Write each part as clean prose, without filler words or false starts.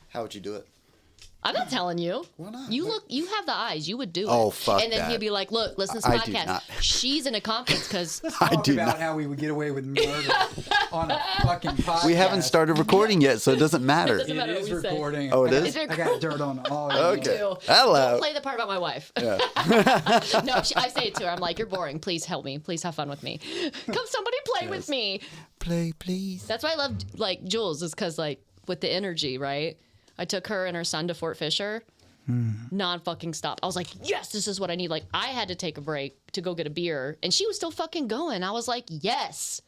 How would you do it? I'm not telling you. Why not? You have the eyes. You would do it. Oh, fuck And then that. he'd be like, look, listen to this I do podcast. not. She's in a conference because... Talk about how we would get away with murder on a fucking podcast. We haven't started recording yet, so it doesn't matter. It doesn't matter It what is we say. recording. Oh, it is? I got dirt on all. Okay. Too. Hello. Don't play the part about my wife. Yeah. No, I say it to her. I'm like, you're boring. Please help me. Please have fun with me. Come somebody play with me. Play, please. That's why I love, like, Jules, is because, like, with the energy, right? I took her and her son to Fort Fisher. Non-fucking stop. I was like, yes, this is what I need. Like, I had to take a break to go get a beer, and she was still fucking going. I was like, yes.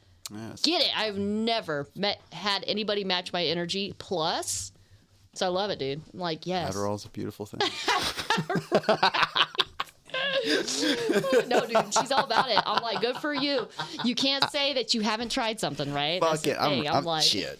Get it. I've never had anybody match my energy plus. So I love it, dude. I'm like, yes. Adderall's a beautiful thing. No, dude, she's all about it. I'm like, good for you. You can't say that you haven't tried something, right? Fuck it. I'm like, shit.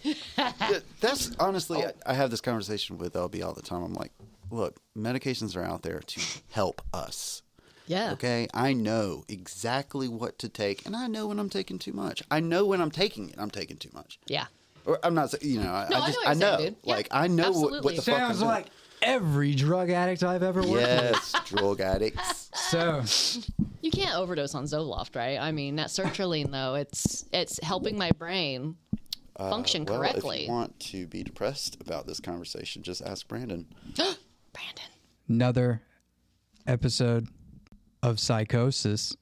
That's honestly, I have this conversation with LB all the time. I'm like, look, medications are out there to help us. yeah. Okay? I know exactly what to take, and I know when I'm taking too much. I know when I'm taking it, I'm taking too much. Yeah. Or I'm not saying, No, I know what I you're know. saying, dude. Yeah, Like, I know what absolutely. the fuck I'm Sounds doing. like every drug addict I've ever worked with. Yes, drug addicts. So, You can't overdose on Zoloft, right? I mean, that sertraline, though, it's helping my brain function Well, correctly. if you want to be depressed about this conversation, just ask Brandon. Brandon. another episode of Psychosis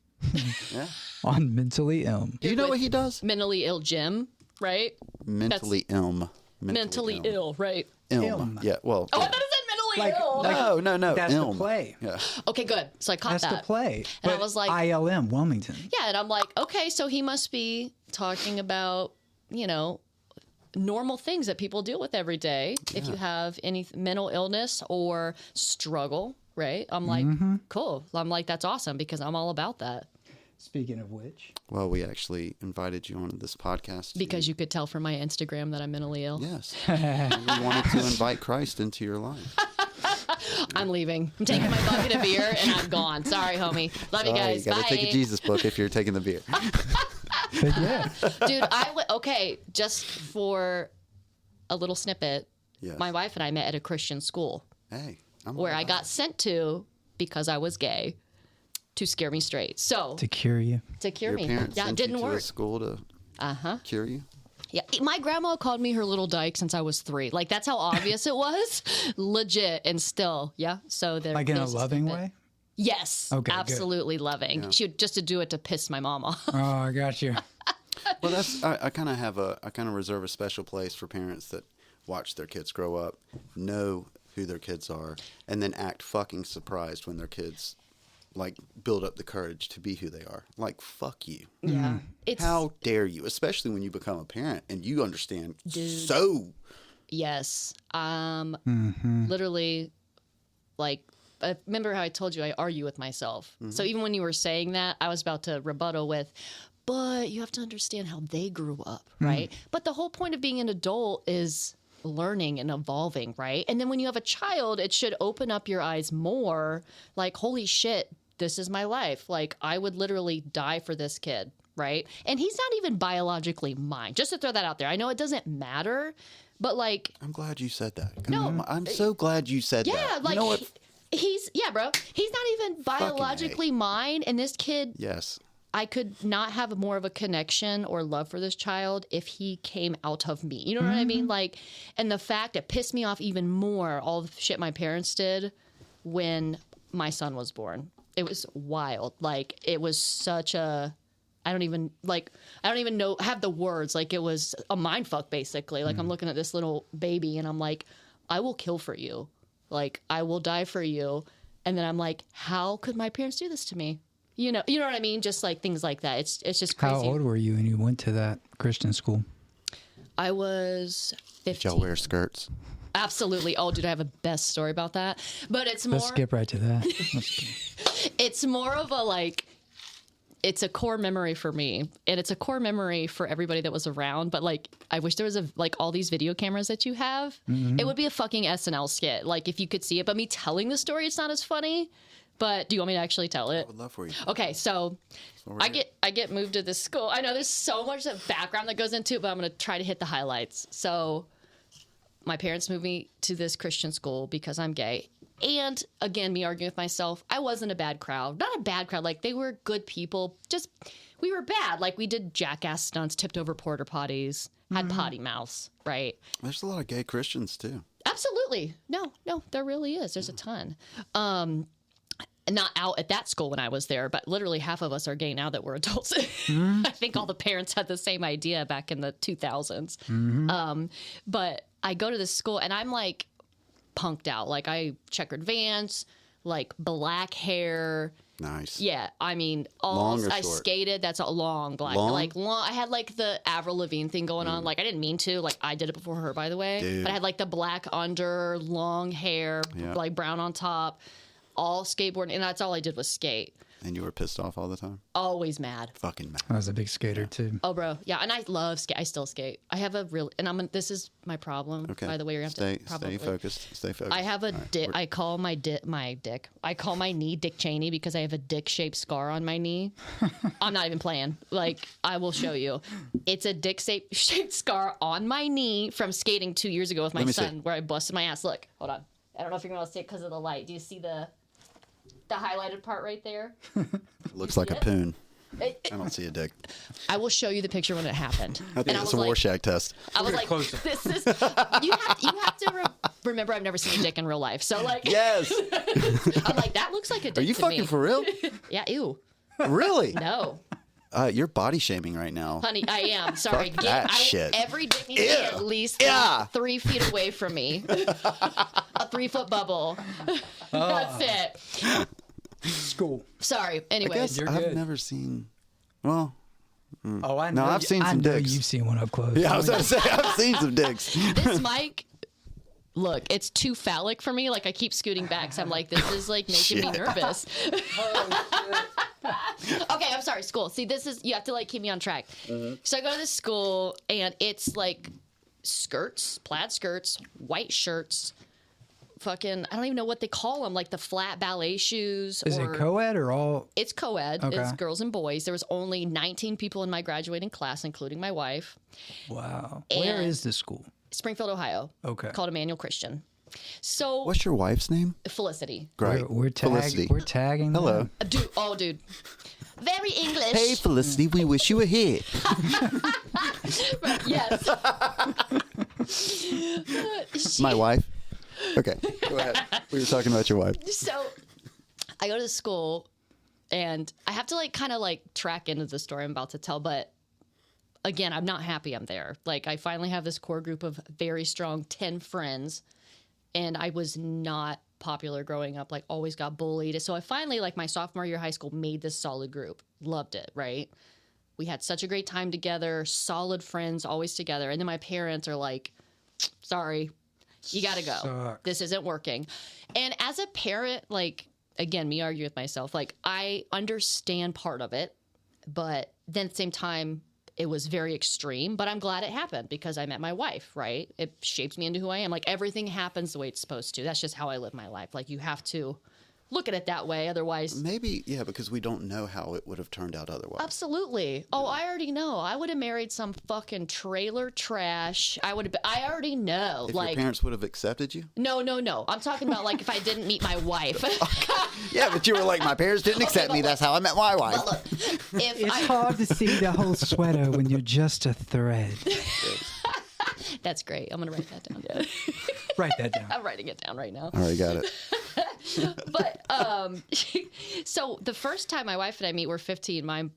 Yeah. on Mentally Ill. Do you know what he does? Mentally ill Jim, right? Mentally ill. Mentally ill, right? Ilm. Yeah, well. Oh, I yeah. thought it said mentally Like- ill. No. That's the Ilm. play. Yeah. Okay, good. So I caught That's that. the play. And I But was like- ILM, Wilmington. Yeah, and I'm like, okay, so he must be talking about, normal things that people deal with every day. If you have any mental illness or struggle, right? I'm like, cool. I'm like, that's awesome because I'm all about that. Speaking of which. Well, we actually invited you onto this podcast. Because you could tell from my Instagram that I'm mentally ill. Yes. We wanted to invite Christ into your life. I'm leaving. I'm taking my bucket of beer and I'm gone. Sorry, homie. Love you guys. You gotta Bye. take a Jesus book if you're taking the beer. But yeah. Dude, okay, just for a little snippet, Yes. my wife and I met at a Christian school Hey. I'm where all I about got sent to because I was gay to scare me straight. So, To cure you. to cure Your me. parents That sent didn't you to a work. school to cure you? Yeah, my grandma called me her little dyke since I was 3. Like, that's how obvious it was. Legit. And still, yeah. So there. Like in a there's loving snippet. way? Yes. Okay, good. absolutely loving. Yeah. She would just to do it to piss my mom off. Oh, I got you. Well, I kind of reserve a special place for parents that watch their kids grow up, know who their kids are, and then act fucking surprised when their kids like build up the courage to be who they are. Like, fuck you. Yeah. It's How dare you? Especially when you become a parent and you understand Dude. so. yes. Literally, like, remember how I told you I argue with myself. So even when you were saying that, I was about to rebuttal with, but you have to understand how they grew up, right? But the whole point of being an adult is learning and evolving, right? And then when you have a child, it should open up your eyes more like, holy shit, this is my life. Like, I would literally die for this kid, right? And he's not even biologically mine. Just to throw that out there. I know it doesn't matter, but like, I'm glad you said that. No. I'm so glad you said yeah, that. like You know what? bro. He's not even biologically mine, and this kid, Yes. I could not have more of a connection or love for this child if he came out of me. You know what I mean? Like, and the fact it pissed me off even more, all the shit my parents did when my son was born. It was wild. Like, it was such a, I don't even know, have the words. Like, it was a mind fuck, basically. Like, I'm looking at this little baby and I'm like, I will kill for you. Like, I will die for you. And then I'm like, how could my parents do this to me? You know what I mean? Just like things like that. It's just crazy. How old were you when you went to that Christian school? I was 15. Did y'all wear skirts? Absolutely. Oh, dude, I have a best story about that. But it's more. Let's skip right to that. It's more of a like. It's a core memory for me, and it's a core memory for everybody that was around. But like, I wish there was all these video cameras that you have. It would be a fucking SNL skit. Like, if you could see it. But me telling the story, it's not as funny. But do you want me to actually tell it? I would love for you. Okay, so we're I here. get moved to this school. I know there's so much background that goes into it, but I'm gonna try to hit the highlights. So my parents moved me to this Christian school because I'm gay. And again, me arguing with myself, I wasn't a bad crowd. Not a bad crowd. Like, they were good people. Just, we were bad. Like, we did jackass stunts, tipped over porta potties, had potty mouths, right? There's a lot of gay Christians, too. Absolutely. No, there really is. There's a ton. Not out at that school when I was there, but literally half of us are gay now that we're adults. I think all the parents had the same idea back in the 2000s. But I go to this school and I'm like punked out. Like, I checkered Vans, like black hair. Nice. Yeah, I mean, I skated. That's a long black, like long. I had like the Avril Lavigne thing going on. Like, I didn't mean to. Like, I did it before her, by the way. Dude. But I had like the black under, long hair, like brown on top, all skateboarding, and that's all I did was skate. And you were pissed off all the time? Always mad. Fucking mad. I was a big skater too. Oh, bro. Yeah, and I love skate. I still skate. I have a real, and this is my problem. Okay. By the way, you're going to have to probably. Stay focused. I have a dick. I call my dick. I call my knee Dick Cheney because I have a dick-shaped scar on my knee. I'm not even playing. Like, I will show you. It's a dick-shaped scar on my knee from skating 2 years ago with my son where I busted my ass. Look, hold on. I don't know if you're going to see it because of the light. Do you see the highlighted part right there? Looks like a poon. I don't see a dick. I will show you the picture when it happened. I think it's a Rorschach test. I was like, this is, you have to remember I've never seen a dick in real life. So, like, Yes. I'm like, that looks like a dick Are you to fucking me. for real? Yeah, ew. Really? No. You're body shaming right now. Honey, I am. Sorry. Fuck that shit. Every dick needs to be at least 3 feet away from me. A 3-foot bubble. That's it. School. Sorry. Anyways. I guess You're I've good. never seen. Well, Oh, I know. no, I've seen some I know dicks. you've seen one up close. Yeah, I was going to say I've seen some dicks. This mic, look, it's too phallic for me. Like, I keep scooting back. So I'm like, this is like making me nervous. Okay, I'm sorry. School. See, you have to like keep me on track. So I go to this school and it's like skirts, plaid skirts, white shirts, fucking, I don't even know what they call them, like the flat ballet shoes. Is it co-ed or all? It's co-ed. Okay. It's girls and boys. There was only 19 people in my graduating class, including my wife. Wow. And Where is the school? Springfield, Ohio. Okay. Called Emmanuel Christian. So What's your wife's name? Felicity. Great. We're Felicity. tagging. Hello. them. Dude. Very English. Hey, Felicity, we wish you were here. Yes. My wife. Okay, go ahead. We were talking about your wife. So I go to school and I have to like kind of like track into the story I'm about to tell, but again, I'm not happy I'm there. Like, I finally have this core group of very strong 10 friends, and I was not popular growing up, like always got bullied. So I finally, like my sophomore year of high school, made this solid group. Loved it, right? We had such a great time together, solid friends, always together. And then my parents are like, sorry, you got to go. Sucks. This isn't working. And as a parent, like, again, me arguing with myself, like, I understand part of it, but then at the same time, it was very extreme, but I'm glad it happened because I met my wife, right? It shaped me into who I am. Like, everything happens the way it's supposed to. That's just how I live my life. Like, you have to look at it that way. Otherwise, Maybe, yeah, because we don't know how it would have turned out otherwise. absolutely. Oh, I already know. I would have married some fucking trailer trash. I already know. If like, your parents would have accepted you? no. I'm talking about like if I didn't meet my wife. Yeah, but you were like, my parents didn't accept me. That's how I met my wife. But look, if It's I, hard to see the whole sweater when you're just a thread. that's great. I'm gonna write that down. Yeah. Write that down. I'm writing it down right now. All right, got it. But so the first time my wife and I meet, we're 15. My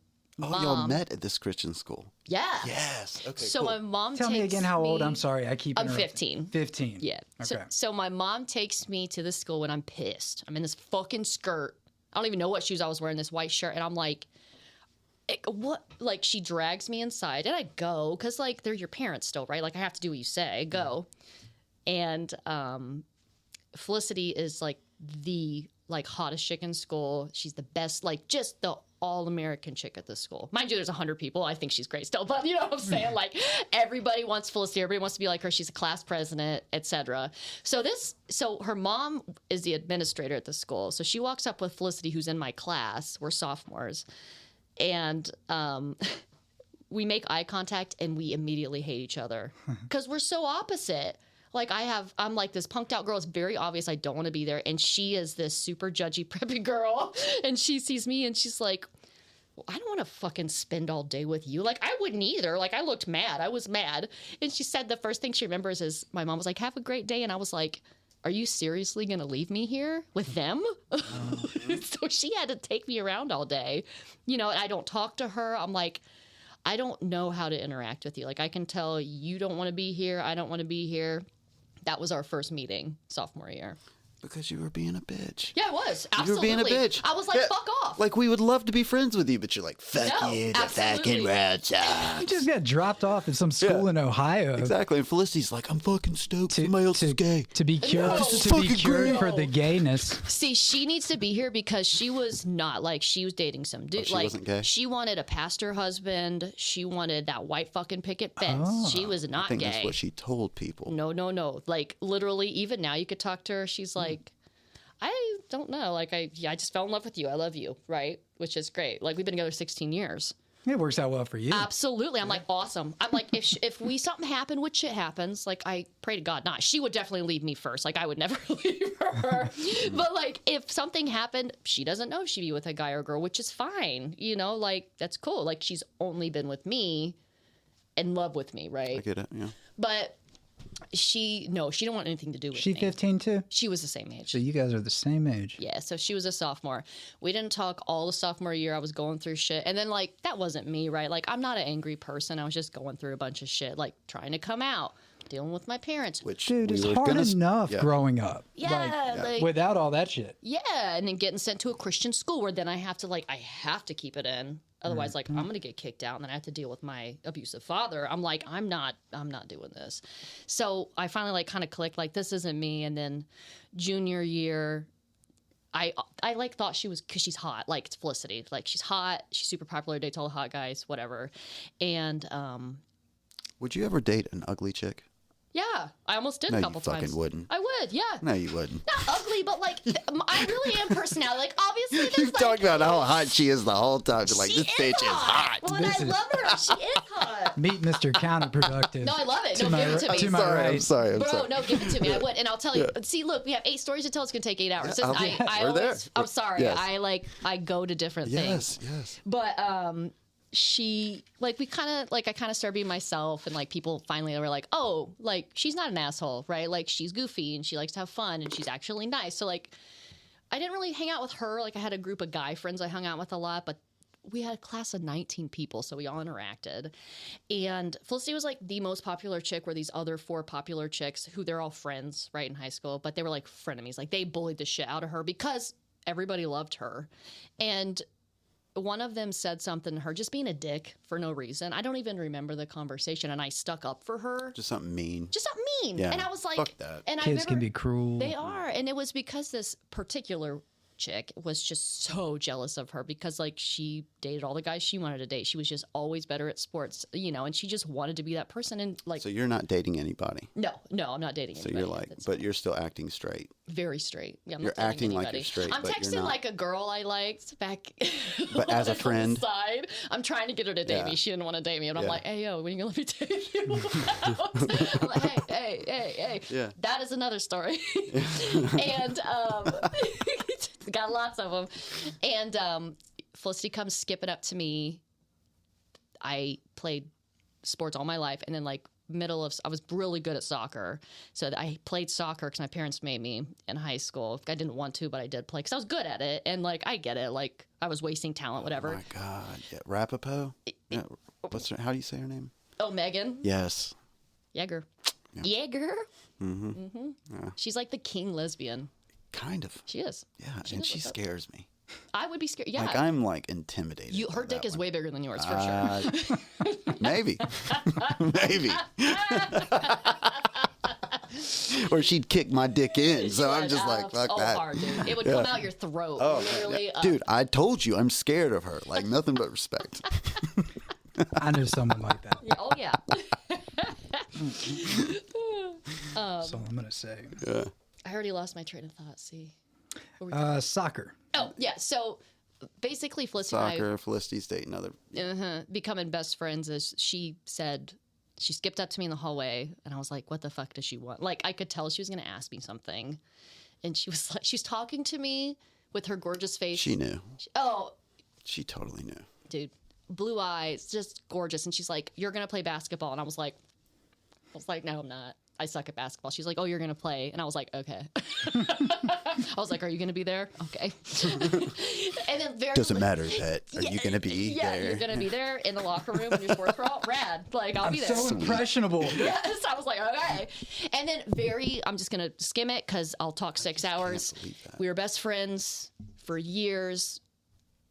Oh, mom, y'all met at this Christian school. yeah. Yes. Okay, So cool. my mom Tell takes me again how old. me- I'm sorry. I keep I'm interrupting. 15. 15. Yeah. Okay. So my mom takes me to the school when I'm pissed. I'm in this fucking skirt. I don't even know what shoes I was wearing, this white shirt. And I'm like, what? Like, she drags me inside and I go because, like, they're your parents still, right? Like, I have to do what you say. Go. And Felicity is, like, the, like, hottest chick in school. She's the best, like, just the all-American chick at the school. Mind you, there's 100 people. I think she's great still, but you know what I'm saying? Like, everybody wants Felicity. Everybody wants to be like her. She's a class president, etc. So her mom is the administrator at the school. So she walks up with Felicity, who's in my class. We're sophomores. And we make eye contact and we immediately hate each other because we're so opposite. Like I'm like this punked out girl. It's very obvious I don't want to be there. And she is this super judgy, preppy girl. And she sees me and she's like, well, I don't want to fucking spend all day with you. Like, I wouldn't either. Like, I looked mad. I was mad. And she said the first thing she remembers is my mom was like, have a great day. And I was like, are you seriously going to leave me here with them? So she had to take me around all day. You know, and I don't talk to her. I'm like, I don't know how to interact with you. Like, I can tell you don't want to be here. I don't want to be here. That was our first meeting sophomore year. Because you were being a bitch. Yeah, I was. Absolutely. You were being a bitch. I was like, fuck off. Like, we would love to be friends with you, but you're like, fuck you, the fucking red Sox. You just got dropped off at some school in Ohio. Exactly. And Felicity's like, I'm fucking stoked. Somebody else is gay. To be cured, No. to be cured great. for the gayness. See, she needs to be here because she was not like she was dating some dude. she like wasn't gay? She wanted a pastor husband. She wanted that white fucking picket fence. She was not I think gay. that's what she told people. No. Like literally, even now you could talk to her. She's like, I don't know. Like I just fell in love with you. I love you, right? Which is great. Like we've been together 16 years. It works out well for you. Absolutely. I'm like, awesome. I'm like, if something happened, which shit happens, like I pray to God not. She would definitely leave me first. Like I would never leave her. But like if something happened, she doesn't know if she'd be with a guy or a girl, which is fine. You know, like that's cool. Like she's only been with me, in love with me, right? I get it, yeah. But she didn't want anything to do with She me. 15 too? She was the same age. So you guys are the same age. Yeah, so she was a sophomore. We didn't talk all the sophomore year. I was going through shit. And then, like, that wasn't me, right? Like, I'm not an angry person. I was just going through a bunch of shit, like, trying to come out, dealing with my parents. Which Dude, we it's were hard gonna enough yeah. growing up. Yeah, like, Without all that shit. yeah, and then getting sent to a Christian school where then I have to keep it in. Otherwise, like, I'm going to get kicked out, and then I have to deal with my abusive father. I'm like, I'm not doing this. So I finally, like, kind of clicked, like, this isn't me. And then junior year, I like, thought she was, because she's hot. Like, it's Felicity. Like, she's hot. She's super popular. Dates all the hot guys, whatever. And, Would you ever date an ugly chick? yeah, I almost did No, a you couple fucking times. wouldn't. I would, yeah. No, you wouldn't. Not ugly, but, like, I really am personality. Like, obviously, there's, You like, talk about how hot she is the whole time. You're like, she this bitch is hot. Well, and This I is- love her. She is hot. Meet Mr. Counterproductive. No, I love it. To No, my give it to ri- me. to my Sorry, I'm right. sorry. Bro, no, give it to me. I would, and I'll tell you. See, look, we have 8 stories to tell. It's gonna take 8 hours. Yeah, I we're there. always, I'm sorry. Yes. I go to different things. Yes. But she, like, I kind of started being myself, and like people finally were like, oh, like she's not an asshole, right? Like she's goofy and she likes to have fun and she's actually nice. So like, I didn't really hang out with her. Like I had a group of guy friends I hung out with a lot, but we had a class of 19 people, so we all interacted. And Felicity was like the most popular chick, where these other 4 popular chicks, who they're all friends, right, in high school, but they were like frenemies. Like they bullied the shit out of her because everybody loved her. And one of them said something to her, just being a dick for no reason. I don't even remember the conversation, and I stuck up for her. Just something mean. Just something mean. Yeah, And I was like, fuck that. and Kids can be cruel. They are. And it was because this particular chick was just so jealous of her, because like she dated all the guys she wanted to date. She was just always better at sports, you know, and she just wanted to be that person. And like, So you're not dating anybody. no, I'm not dating So anybody. you're like, That's but you're still acting straight. very straight. Yeah, I'm You're not dating acting like anybody. you're straight, I'm but you're texting not. like a girl I liked back. But as a on the friend? side. I'm trying to get her to date Yeah. me. She didn't want to date me, and I'm Yeah. like, hey yo, when are you gonna let me date you? I'm like, hey. Yeah. That is another story. And got lots of them. And Felicity comes skipping up to me. I played sports all my life, and then like I was really good at soccer, so I played soccer because my parents made me in high school. I didn't want to, but I did play because I was good at it, and like I get it. Like I was wasting talent, whatever. Oh my God. Yeah. Rapapo? Yeah. How do you say her name? Oh, Megan Yes. Yeager. Yeah. Yeager. Mm-hmm. Yeah. She's like the king lesbian. Kind of. She is. Yeah. She And knows she what's up. scares me. I would be scared. Yeah. Like I'm like intimidated. Her by dick that is one. way bigger than yours, for sure. Maybe. Maybe. Or she'd kick my dick in. So I'm just like, fuck that. Hard, dude. It would Yeah. come out your throat. Oh, literally. yeah. Dude, I told you I'm scared of her. Like nothing but respect. I knew someone like that. Oh, yeah. That's all I'm going to say. Yeah. I already lost my train of thought. See? What were we Soccer. Oh, yeah. So basically, Felicity Soccer, Felicity's dating other. and I becoming best friends, as she said, she skipped up to me in the hallway, and I was like, what the fuck does she want? Like, I could tell she was going to ask me something. And she was like, she's talking to me with her gorgeous face. She knew. Oh. She totally knew. Dude, blue eyes, just gorgeous. And she's like, you're going to play basketball. And I was like, no, I'm not. I suck at basketball. She's like, oh, you're going to play. And I was like, okay. I was like, are you going to be there? Okay. And then doesn't matter, Pet. Are you going to be there? Yeah, you're going to be there in the locker room when your sports bra. Rad. Like, I'll be there. So impressionable. Yes. I was like, okay. And then I'm just going to skim it because I'll talk 6 hours. We were best friends for years.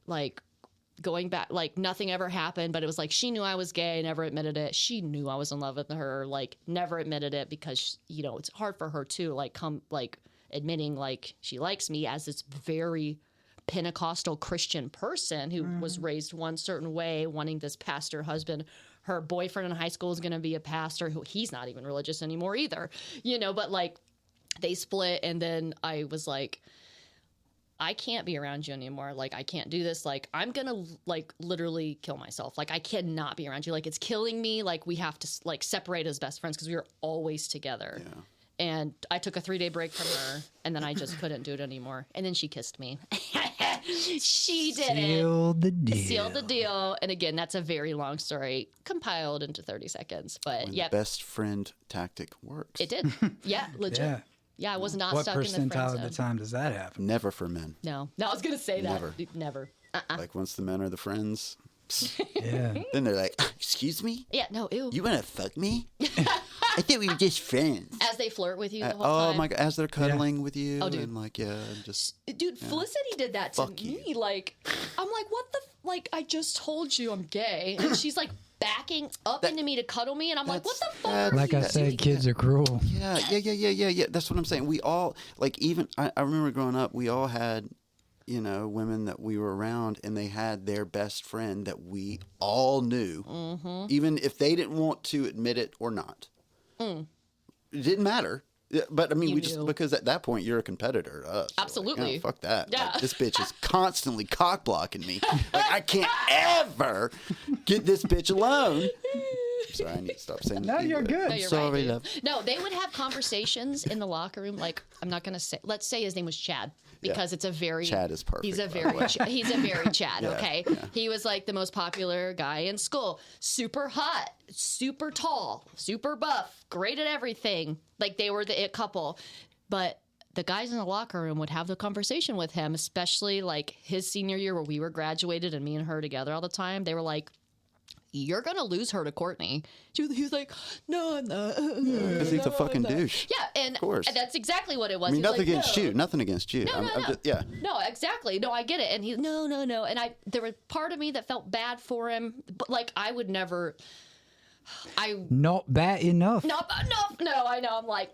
Like, going back, like nothing ever happened, but it was like she knew I was gay, never admitted it. She knew I was in love with her, like never admitted it because, you know, it's hard for her too, like admitting like she likes me as this very Pentecostal Christian person who was raised one certain way, wanting this pastor husband. Her boyfriend in high school is going to be a pastor who he's not even religious anymore either, you know, but like they split. And then I was like, I can't be around you anymore. Like, I can't do this. Like, I'm going to, like, literally kill myself. Like, I cannot be around you. Like, it's killing me. Like, we have to, like, separate as best friends because we were always together. Yeah. And I took a 3-day break from her, and then I just couldn't do it anymore. And then she kissed me. She did Sealed the deal. Sealed the deal. And again, that's a very long story compiled into 30 seconds. But, yeah. Best friend tactic works. It did. Yeah, legit. Yeah, I was not stuck in the friend zone. What percentile of the time does that happen? Never for men. No, I was going to say that. Never. Like once the men are the friends. Yeah. Then they're like, excuse me? Yeah, no, ew. You want to fuck me? I thought we were just friends. As they flirt with you the whole time. Oh my God, as they're cuddling with you. Oh, dude. And like, just. Dude, Felicity did that to me. You. Like, I'm like, what the, like, I just told you I'm gay. And she's like backing up into me to cuddle me. And I'm like, what the fuck? Like I said, kids are cruel. Yeah. That's what I'm saying. We all, like, even, I remember growing up, we all had, you know, women that we were around, and they had their best friend that we all knew, even if they didn't want to admit it or not. It didn't matter. But I mean, because at that point you're a competitor to us. Absolutely. Like, oh, fuck that. Yeah. Like, this bitch is constantly cock blocking me. Like, I can't ever get this bitch alone. Sorry, I need to stop saying that. No, you're good. No, you're sorry, right, love. No, they would have conversations in the locker room. Like, I'm not going to say, let's say his name was Chad. Because it's a very... Chad is perfect. He's a very Chad, okay? Yeah. He was like the most popular guy in school. Super hot, super tall, super buff, great at everything. Like, they were the it couple. But the guys in the locker room would have the conversation with him, especially like his senior year where we were graduated and me and her together all the time. They were like, you're going to lose her to Courtney. He was like, no, I'm not. Because he's a fucking douche. Yeah, and that's exactly what it was. I mean, nothing like, against you. Nothing against you. No. Yeah. No, exactly. No, I get it. And he, no. And there was part of me that felt bad for him. But, like, I would never... Not bad enough. Not bad enough. No, I know. I'm like,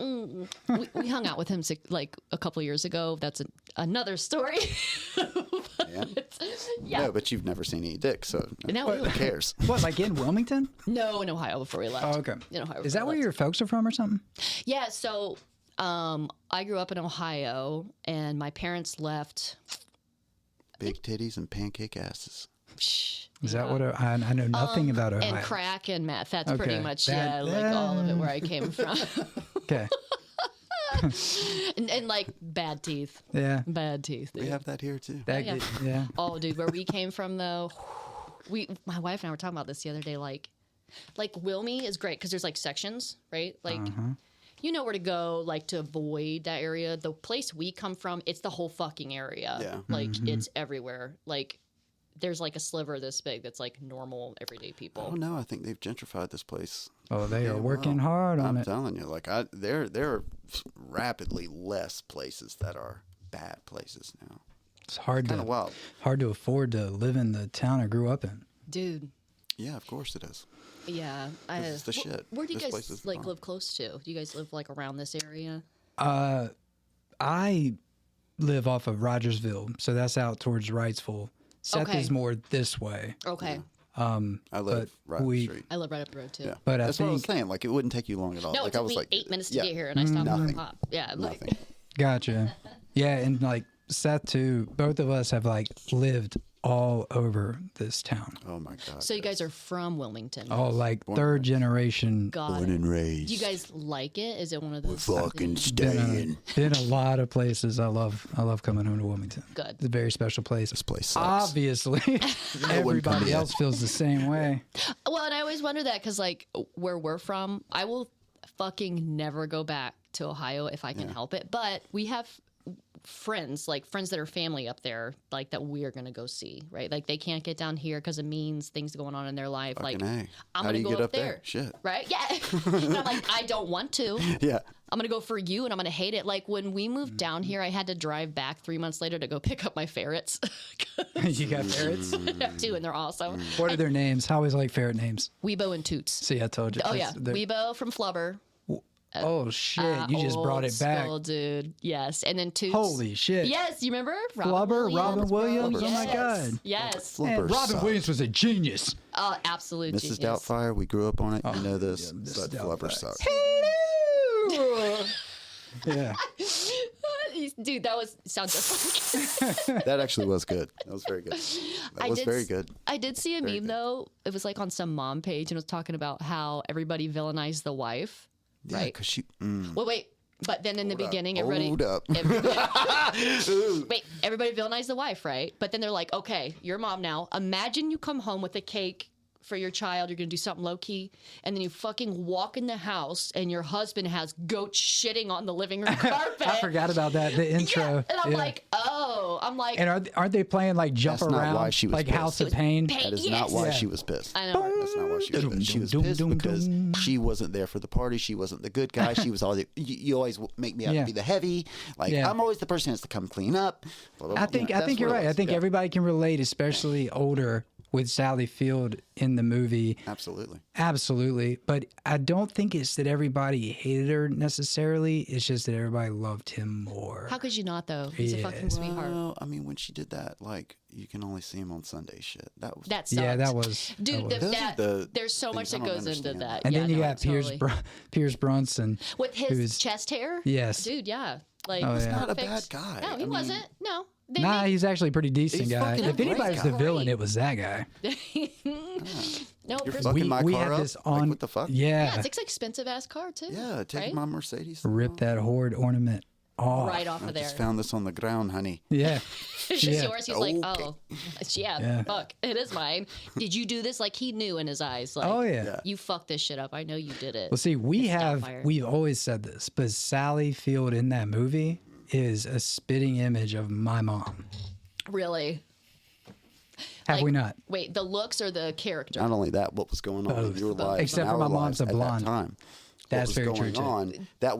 we hung out with him like a couple years ago. That's another story. Yeah. No, but you've never seen any dick, so who cares? What, like in Wilmington? No, in Ohio before we left. Oh, okay. In Ohio. Is that where your folks are from or something? Yeah, so I grew up in Ohio, and my parents left. Big titties and pancake asses. Is that what I know nothing about Ohio. And crack and meth. That's pretty much like all of it where I came from. Okay. and like bad teeth. Yeah. Bad teeth. Dude. We have that here too. Yeah. Oh, dude, where we came from though, my wife and I were talking about this the other day. Like Wilmy is great because there's like sections, right? Like. You know where to go, like, to avoid that area. The place we come from, it's the whole fucking area. Yeah. Like, it's everywhere. Like, there's, like, a sliver this big that's, like, normal, everyday people. Oh, no, I think they've gentrified this place. Oh, they are working hard on it. I'm telling you, like, there are rapidly less places that are bad places now. It's hard kind of wild. Hard to afford to live in the town I grew up in. Dude. Yeah, of course it is. Yeah, it's the shit. Where do you guys like live close to? Do you guys live like around this area? I live off of Rogersville, so that's out towards Wrightsville. Seth is more this way. Okay. I live right up the street. I live right up the road too. Yeah. But that's what I was saying. Like, it wouldn't take you long at all. No, like, it took me 8 minutes to get here, and I stopped at the pop. Yeah, nothing. Gotcha. Yeah, and like Seth too. Both of us have like lived all over this town. Oh my God. So you guys are from Wilmington. Oh, like third generation. Got Born it. and raised. Do you guys like it? Is it one of those? Fucking staying. Been a lot of places. I love coming home to Wilmington. Good. It's a very special place. This place sucks. Obviously, everybody else feels the same way. Well, and I always wonder that because, like, where we're from, I will fucking never go back to Ohio if I can help it. But we have friends that are family up there, like that we're gonna go see, right? Like they can't get down here because it means things going on in their life. Fucking like, A. I'm How gonna do you go get up there. Shit. Right? Yeah. And I'm like, I don't want to. Yeah. I'm gonna go for you, and I'm gonna hate it. Like when we moved down here, I had to drive back 3 months later to go pick up my ferrets. You got ferrets? I have two, and they're awesome. What are their names? I always like ferret names. Weebo and Toots. See, I told you. Oh yeah, Weebo from Flubber. Oh shit! You just brought it back, school, dude. Yes, and then Toots. Holy shit! Yes, you remember Flubber, Robin Williams. Yes. Oh my god! Yes. Man, Flubber Robin sucks. Williams was a genius. Absolute Mrs. genius. Doubtfire, we grew up on it. You know this, yeah, but Mrs. Flubber Doubtfire. sucks. Hello. Yeah. Dude, that sounds just like That actually was good. That was very good. That was very good. I did see a meme though. It was like on some mom page and it was talking about how everybody villainized the wife. Yeah, Right. because she. Wait. But then in the beginning, Hold up. everybody villainized the wife, right? But then they're like, okay, you're a mom now. Imagine you come home with a cake for your child. You're going to do something low key. And then you fucking walk in the house and your husband has goat shitting on the living room carpet. I forgot about that. The intro. Yeah. And I'm Yeah. like, oh, I'm like, And aren't they playing like jump That's not around, why she was like pissed. House of It was Pain? That is yes. not why Yeah. she was pissed. I know. That's not why she was pissed. She was pissed because she wasn't there for the party. She wasn't the good guy. She was all the. You always make me out Yeah. to be the heavy. Like Yeah. I'm always the person who has to come clean up. Blah, blah, blah. I think That's you're what it right. I was. think Yeah. everybody can relate, especially older, with Sally Field in the movie. Absolutely. Absolutely. But I don't think it's that everybody hated her necessarily. It's just that everybody loved him more. how could you not though? He's a fucking Yes. sweetheart. Well, I mean, when she did that, like you can only see him on Sunday shit. That was. That sucked. Yeah, that was. Dude, that was- Those are the there's so much things that I don't goes into understand. that. and yeah, then you no, got totally. Pierce Brunson. With his who's- chest hair? Yes. Dude, yeah. Like, Oh, he's yeah. not a perfect. bad guy. No, he I mean- wasn't. No. They Nah, made- he's actually a pretty decent He's guy. fucking If a great anybody's the guy. villain, it was that guy. no, You're Chris- fucking my we car have up? this Like, on. what the fuck? yeah, Yeah, it's an expensive ass car too. Yeah, take right? my Mercedes. rip that horde ornament off. right off I of there. just found this on the ground, honey. Yeah. It's yeah. yours. He's like, Okay. oh, yeah, Yeah. fuck, it is mine. Did you do this? Like he knew in his eyes. Like, Oh yeah. Yeah. you fucked this shit up. I know you did it. Well, see, It's Doubtfire. we've always said this, but Sally Field in that movie is a spitting image of my mom. Really? Have Like, we not? Wait, the looks or the character? Not only that, what was going on in your life, Except and for our my mom's lives a at blonde. that time. That's what was very going true, too. on. That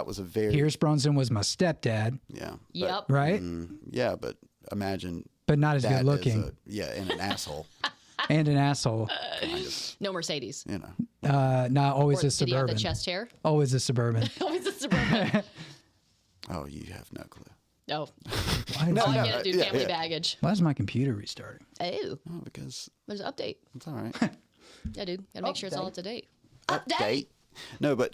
was a very Pierce Brunson was my stepdad, yeah. Yep. right? Yeah, but imagine But not as that good looking and an asshole. and an asshole. No Mercedes. You know. Not always Or a did he have the suburban. chest hair? Always a suburban. Always a suburban. Oh, you have no clue. No. Why, is Oh, I my, get it, dude. yeah, Family yeah. baggage. why is my computer restarting? Oh, Oh, because there's an update. it's all right. Yeah, dude. Gotta make sure it's all up to date. Update. No, but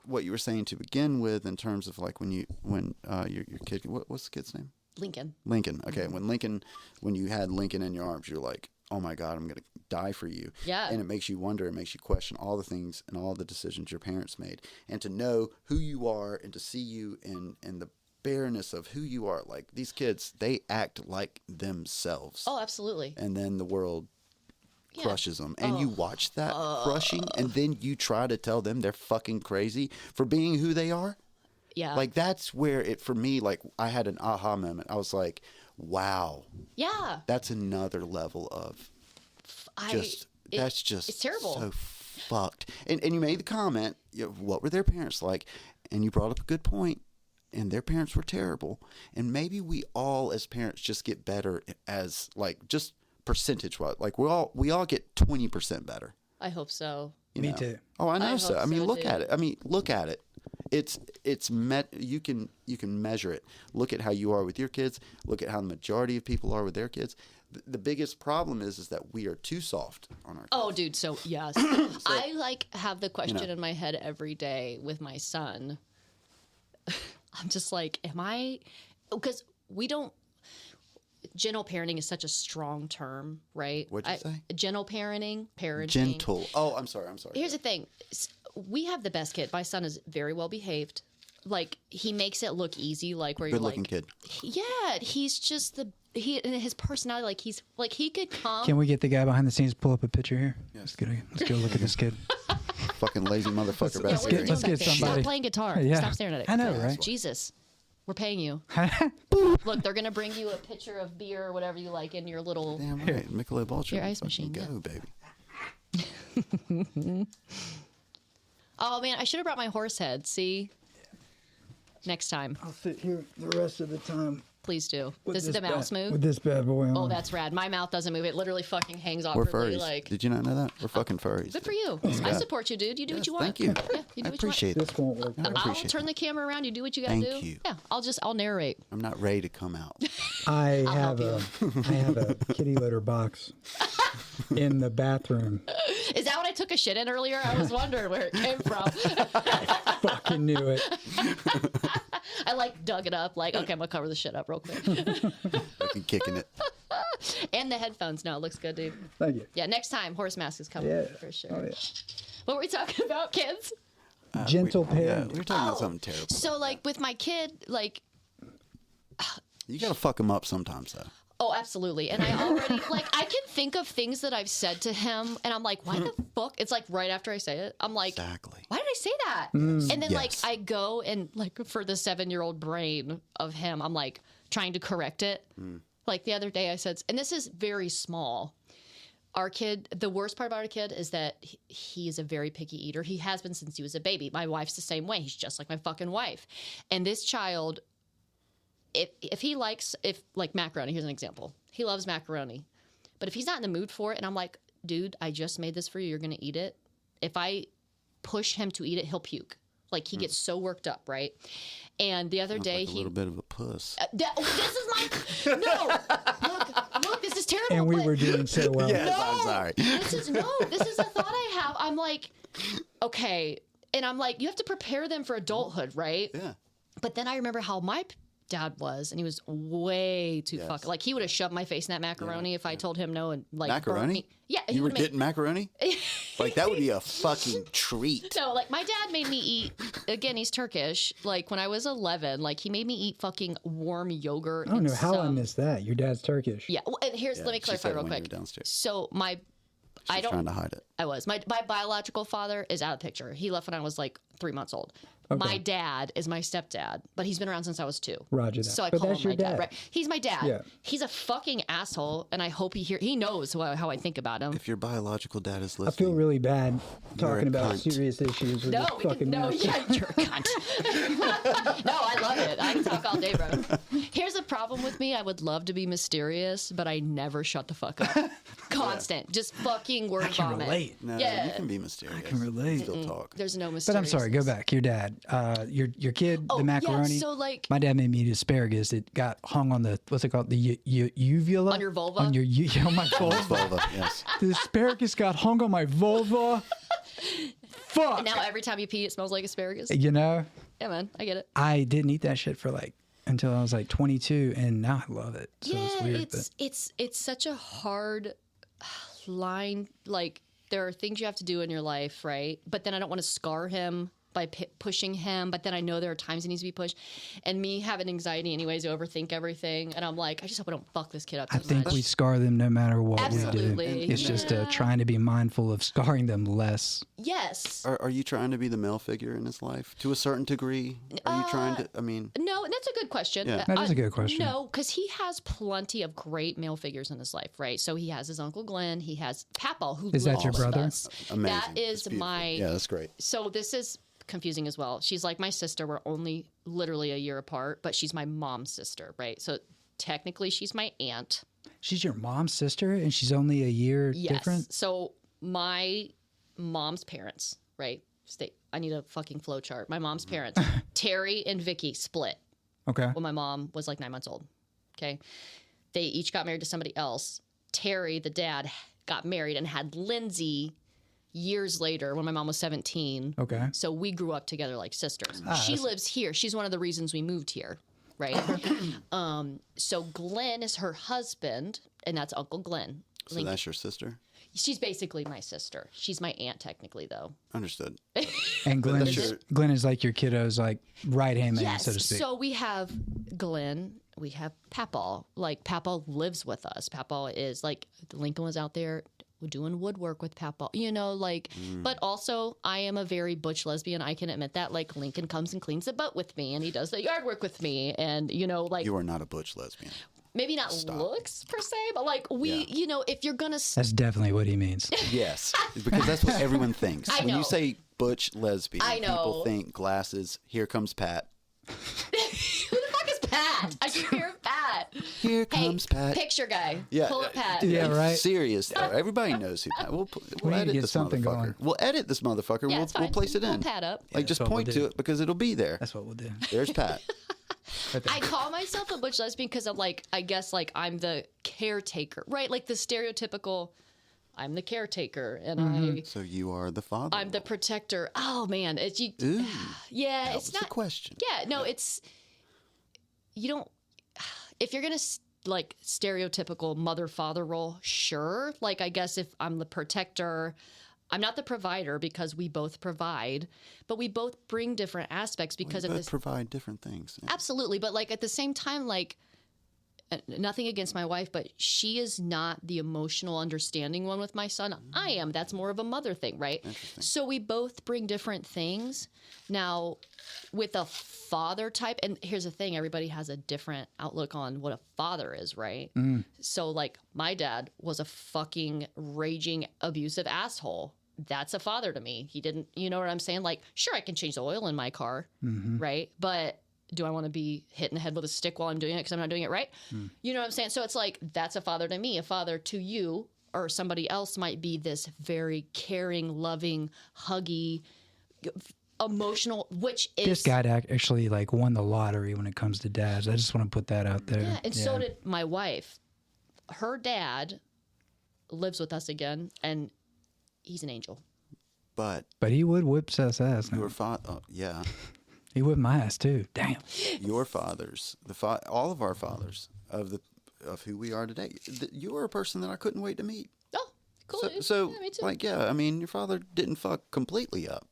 what you were saying to begin with, in terms of like when your kid, what's the kid's name? Lincoln. Lincoln. Okay, when you had Lincoln in your arms, you're like, oh my God, I'm gonna die for you. Yeah. And it makes you wonder, it makes you question all the things and all the decisions your parents made, and to know who you are and to see you in the bareness of who you are. Like these kids, they act like themselves. Oh, absolutely. And then the world Yeah. crushes them, and you watch that crushing, and then you try to tell them they're fucking crazy for being who they are. Yeah. Like that's where it, for me, like I had an aha moment. I was like, wow, yeah. that's another level of that's just it's terrible. so fucked. And you made the comment, what were their parents like? And you brought up a good point. And their parents were terrible. And maybe we all as parents just get better as like just percentage wise. Like we all get 20% better. I hope so. You Me know? too. Oh, I know I so. hope I mean, so, look dude. at it. I mean, look at it. It's met. You can measure it. Look at how you are with your kids. Look at how the majority of people are with their kids. The biggest problem is that we are too soft on our kids. Oh, dude. So yes, I like have the question in my head every day with my son. I'm just like, am I? Because we don't. gentle parenting is such a strong term, right? What'd you say? Gentle parenting. Gentle. Oh, I'm sorry. Here's the thing. We have the best kid. My son is very well behaved. Like, he makes it look easy, like where you're like... Good-looking kid. Yeah, he's just his personality, like he could come... Can we get the guy behind the scenes pull up a picture here? Yes. Let's go look at this kid. Fucking lazy motherfucker back let's there. get somebody. Stop playing guitar. Yeah. Stop staring at it. I know, right? Jesus. We're paying you. Look, they're going to bring you a pitcher of beer or whatever you like in your little... Damn right. Michelob Ultra. Your ice machine. Go, yeah. baby. Oh, man, I should have brought my horse head. See? Next time. I'll sit here the rest of the time. Please do. Does the mouse move? With this bad boy on. Oh, that's rad. My mouth doesn't move. It literally fucking hangs We're awkwardly. furries. Like, Did you not know that? We're fucking furries. good for you. I support you, dude. You do what you want. Thank you. Yeah, you do I what you want. appreciate it. This won't work. I I'll appreciate turn it. the camera around. You do what you got to do. Thank you. Yeah, I'll narrate. I'm not ready to come out. I have help a kitty litter box in the bathroom. Is that what I took a shit in earlier? I was wondering where it came from. Fucking knew it. I like dug it up. Like, okay, I'm gonna cover the shit up real quick. Fucking kicking it. And the headphones. No, it looks good, dude. Thank you. Yeah, next time horse mask is coming Yeah. for sure. Oh, yeah. What were we talking about, kids? Gentle Yeah, parenting. we were talking about something terrible. So, like, with my kid, like, You gotta fuck him up sometimes, though. oh, absolutely. And I already, like, I can think of things that I've said to him, and I'm like, why the fuck? It's like right after I say it, I'm like, Exactly. why did I say that? And then, like, Yes. I go and, like, for the 7-year-old brain of him, I'm like trying to correct it. Like, the other day I said, and this is very small. Our kid, the worst part about our kid is that he is a very picky eater. He has been since he was a baby. My wife's the same way. He's just like my fucking wife. And this child, if he likes, like macaroni, here's an example. He loves macaroni. But if he's not in the mood for it, and I'm like, dude, I just made this for you. You're going to eat it. If I push him to eat it, he'll puke. Like, he gets so worked up, right? And the other day, Like a little bit of a puss. this is my... No! Look, this is terrible. And we but- were doing so well. Yes, I'm sorry. This is a thought I have. I'm like, okay. And I'm like, you have to prepare them for adulthood, right? Yeah. But then I remember how my dad was, and he was way too Yes. fucking, like, he would have shoved my face in that macaroni if I told him no and like burnt Macaroni? me. Yeah, he You were would make- getting macaroni? Like, that would be a fucking treat. So, like, my dad made me eat, again, he's Turkish. Like, when I was 11, like, he made me eat fucking warm yogurt. I don't know and how I some- missed that. Your dad's Turkish. Yeah, well, and here's, let me She clarify said real when you quick. were downstairs. So, I She's don't, trying to hide it. I was. My biological father is out of the picture. He left when I was like 3 months old. Okay. My dad is my stepdad, but he's been around since I was 2. Roger that. So I But call that's him my your dad. dad. Right? He's my dad. Yeah. He's a fucking asshole, and I hope he knows how I think about him. If your biological dad is I listening, feel really bad You're a talking about cunt. serious issues with No, this fucking mess. yeah, you're a cunt. No, I love it. I can talk all day, bro. Here's a problem with me. I would love to be mysterious, but I never shut the fuck up. Constant. Just fucking word I can vomit. relate. no, Yeah. you can be mysterious. I can relate. Still talk. There's no But mysterious. I'm sorry, go back. Your dad, your kid, Oh, the macaroni. yeah, so, like- my dad made me eat asparagus. It got hung on the, what's it called? The uvula? On your vulva? On your, on my vulva. Vulva, yes. The asparagus got hung on my vulva. Fuck. And now every time you pee, it smells like asparagus. You know, Yeah, man, I get it. I didn't eat that shit for like, until I was like 22, and now I love it. So Yeah, it's weird. it's such a hard line. Like, there are things you have to do in your life, right? But then I don't want to scar him by pushing him. But then I know there are times he needs to be pushed. And me having anxiety anyways, I overthink everything. And I'm like, I just hope I don't fuck this kid up I too think much. we scar them no matter what we Absolutely. do. It's just Yeah. trying to be mindful of scarring them less. Yes. Are you trying to be the male figure in his life to a certain degree? Are you trying to? I mean, No, and that's a good question. Yeah. That is a good question. No, because he has plenty of great male figures in his life, right? So he has his Uncle Glenn. He has Papa, who Is that loves your brother? us. amazing. That It's is beautiful. my... Yeah, that's great. So this is confusing as well. She's like my sister. We're only literally a year apart, but she's my mom's sister, right? So technically she's my aunt. She's your mom's sister, and she's only a year Yes. different? So my mom's parents, right? I need a fucking flow chart. My mom's parents, Terry and Vicky, split Okay. when my mom was like 9 months old. Okay. They each got married to somebody else. Terry, the dad, got married and had Lindsay years later when my mom was 17. Okay. So we grew up together like sisters. Ah, She that's- lives here. She's one of the reasons we moved here. right? So Glenn is her husband, and that's Uncle Glenn. So that's your sister? She's basically my sister. She's my aunt, technically, though. Understood. And Glenn is like your kiddo's like right-hand man, Yes. so to speak. So we have Glenn. We have Papaw. Like, Papaw lives with us. Papaw is like, Lincoln was out there doing woodwork with Papaw, you know, like, but also I am a very butch lesbian. I can admit that. Like, Lincoln comes and cleans the boat with me, and he does the yard work with me. And, you know, like. You are not a butch lesbian. Maybe not looks per se, but like you know, if you're going to. That's definitely what he means. Yes, because that's what everyone thinks. I When know. you say butch lesbian, I know. people think glasses, here comes Pat. Who the fuck is Pat? I can hear Pat. Here comes Pat. Picture guy. Yeah, Pull up Pat. Yeah, right. Serious though. Everybody knows who Pat. We'll We need to edit get this something motherfucker. going. We'll edit this motherfucker. Yeah, it's we'll fine. place it Pull in. Pat up. Like, just that's what point we'll to do. it because it'll be there. That's what we'll do. There's Pat. Right there. I call myself a butch lesbian because I'm like, I guess like I'm the caretaker, right? Like the stereotypical, I'm the caretaker and So you are the father. I'm the protector. Oh man, it's you. Ooh, Yeah, that it's was not. the question. Yeah, no, it's you don't. If you're gonna like stereotypical mother-father role, sure. Like I guess if I'm the protector, I'm not the provider because we both provide, but we both bring different aspects because We of both this. provide different things. Yeah. Absolutely, but like at the same time, like nothing against my wife, but she is not the emotional understanding one with my son. I am. That's more of a mother thing, right? So we both bring different things. Now, with a father type, and here's the thing, everybody has a different outlook on what a father is, right? So like my dad was a fucking raging abusive asshole. That's a father to me. He didn't, you know what I'm saying? Like, sure, I can change the oil in my car, right? But do I want to be hit in the head with a stick while I'm doing it because I'm not doing it right? You know what I'm saying? So it's like, that's a father to me. A father to you or somebody else might be this very caring, loving, huggy, emotional, which is... This guy actually like won the lottery when it comes to dads. I just want to put that out there. Yeah, and so did my wife. Her dad lives with us again, and he's an angel. But But he would whip Seth's ass. your father, yeah, He whipped my ass too. Damn. your fathers, all of our fathers of who we are today. You are a person that I couldn't wait to meet. Oh, cool. dude. So Yeah, me too. like, yeah, I mean, your father didn't fuck completely up,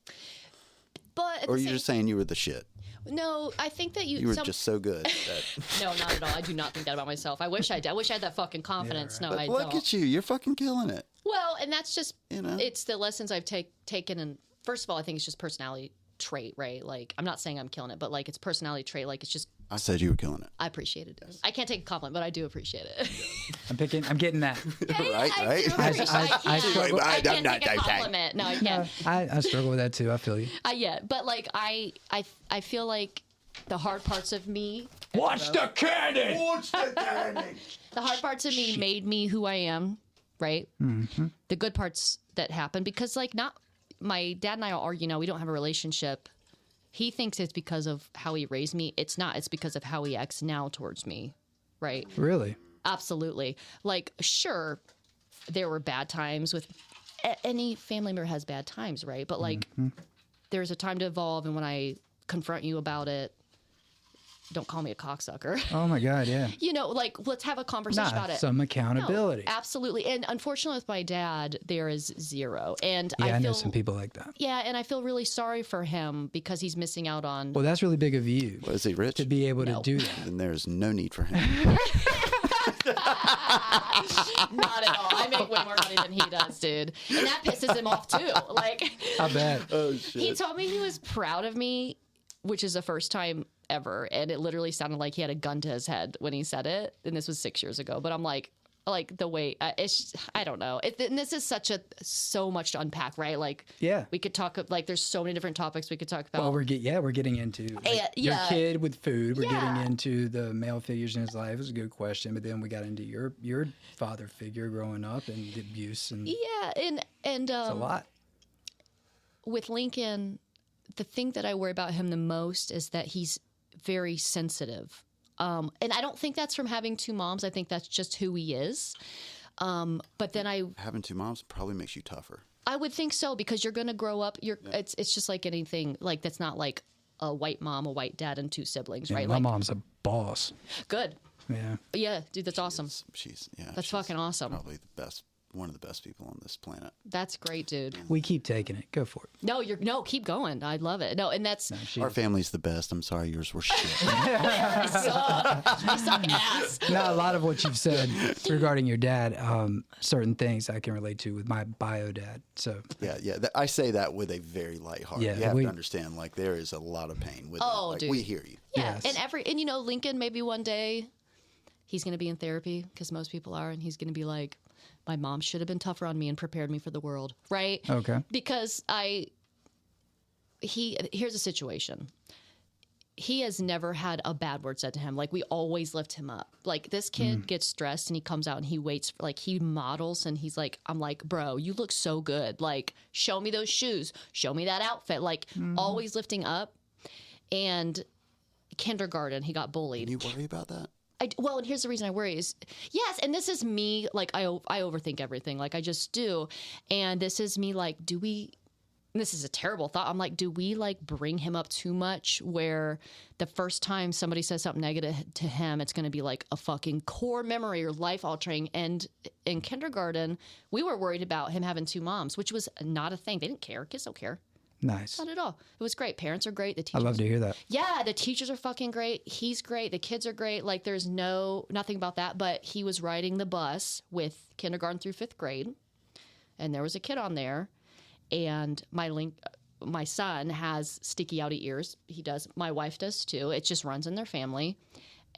But at or the you're same- just saying you were the shit. No, I think that You were just so good. That, No, not at all. I do not think that about myself. I wish I did. I wish I had that fucking confidence. No, I look don't. at you, you're fucking killing it. Well, and that's just, You know? it's the lessons I've taken. And first of all, I think it's just personality trait, right? Like, I'm not saying I'm killing it, but like it's personality trait. Like, it's just, I said you were killing it. I appreciate it. I can't take a compliment, but I do appreciate it. I'm getting that. Right, I right. do appreciate I struggle- I I'm can't not take a that type. compliment. No, I can't. I struggle with that too. I feel you. Yeah, but like I feel like the hard parts of me, Watch the cannon. the hard parts of me made me who I am, right? Mm-hmm. The good parts that happened, because like not my dad and I will argue now. We don't have a relationship. He thinks it's because of how he raised me. It's not. It's because of how he acts now towards me, right? Really? Absolutely. Like, sure, there were bad times with any family member has bad times, right? But like, there's a time to evolve, and when I confront you about it, don't call me a cocksucker. Oh my God, yeah. You know, like, let's have a conversation about it. Some accountability. No, absolutely. And unfortunately, with my dad, there is zero. And Yeah, I I know feel some people like that. Yeah, and I feel really sorry for him because he's missing out on. Well, that's really big of you Was he rich? to be able No. to do that. Then there's no need for him. Not at all. I make way more money than he does, dude. And that pisses him off too. Like, How bad? Oh shit. he told me he was proud of me, which is the first time ever. And it literally sounded like he had a gun to his head when he said it. And this was 6 years ago. But I'm like the way it's, I don't know. And this is so much to unpack, right? Like, Yeah. we could talk, like, there's so many different topics we could talk about. Well, we're getting into like, your yeah. kid with food. We're Yeah. getting into the male figures in his life. It was a good question, but then we got into your father figure growing up and the abuse and Yeah. And it's a lot. with Lincoln, the thing that I worry about him the most is that he's very sensitive. And I don't think that's from having two moms. I think that's just who he is. But then Having two moms probably makes you tougher. I would think so, because you're going to grow up. It's just like anything, like, that's not like a white mom, a white dad, and 2 siblings, Yeah, right? my Like, mom's a boss. good. Yeah. Yeah, dude, that's awesome. She's That's fucking awesome. Probably the best, one of the best people on this planet. That's great, dude. We keep taking it. Go for it. No, keep going. I love it. No, and that's Our family's the best. I'm sorry, yours were shit. I suck ass. Now, a lot of what you've said regarding your dad, certain things I can relate to with my bio dad. So Yeah. I say that with a very light heart. Yeah, you have to understand, like, there is a lot of pain with that. Like, dude. we hear you. Yeah, Yes. and you know, Lincoln, maybe one day he's going to be in therapy because most people are, and he's going to be like, my mom should have been tougher on me and prepared me for the world, right? Okay. Because here's a situation. He has never had a bad word said to him. Like, we always lift him up. Like, this kid gets stressed and he comes out and he waits for, like, he models and he's like, I'm like, bro, you look so good. Like, show me those shoes. Show me that outfit. Like, always lifting up. And kindergarten, he got bullied. You worry about that? Well, and here's the reason I worry is, yes, and this is me, like, I overthink everything, like, I just do. And this is me, like, this is a terrible thought. I'm like, do we, like, bring him up too much where the first time somebody says something negative to him, it's going to be, like, a fucking core memory or life-altering? And in kindergarten, we were worried about him having 2 moms, which was not a thing. They didn't care. Kids don't care. Nice. Not at all. It was great. Parents are great. The I teachers. love to hear that. Yeah, the teachers are fucking great. He's great. The kids are great. Like, there's nothing about that. But he was riding the bus with kindergarten through 5th grade, and there was a kid on there, and my son has sticky outy ears. He does. My wife does too. It just runs in their family.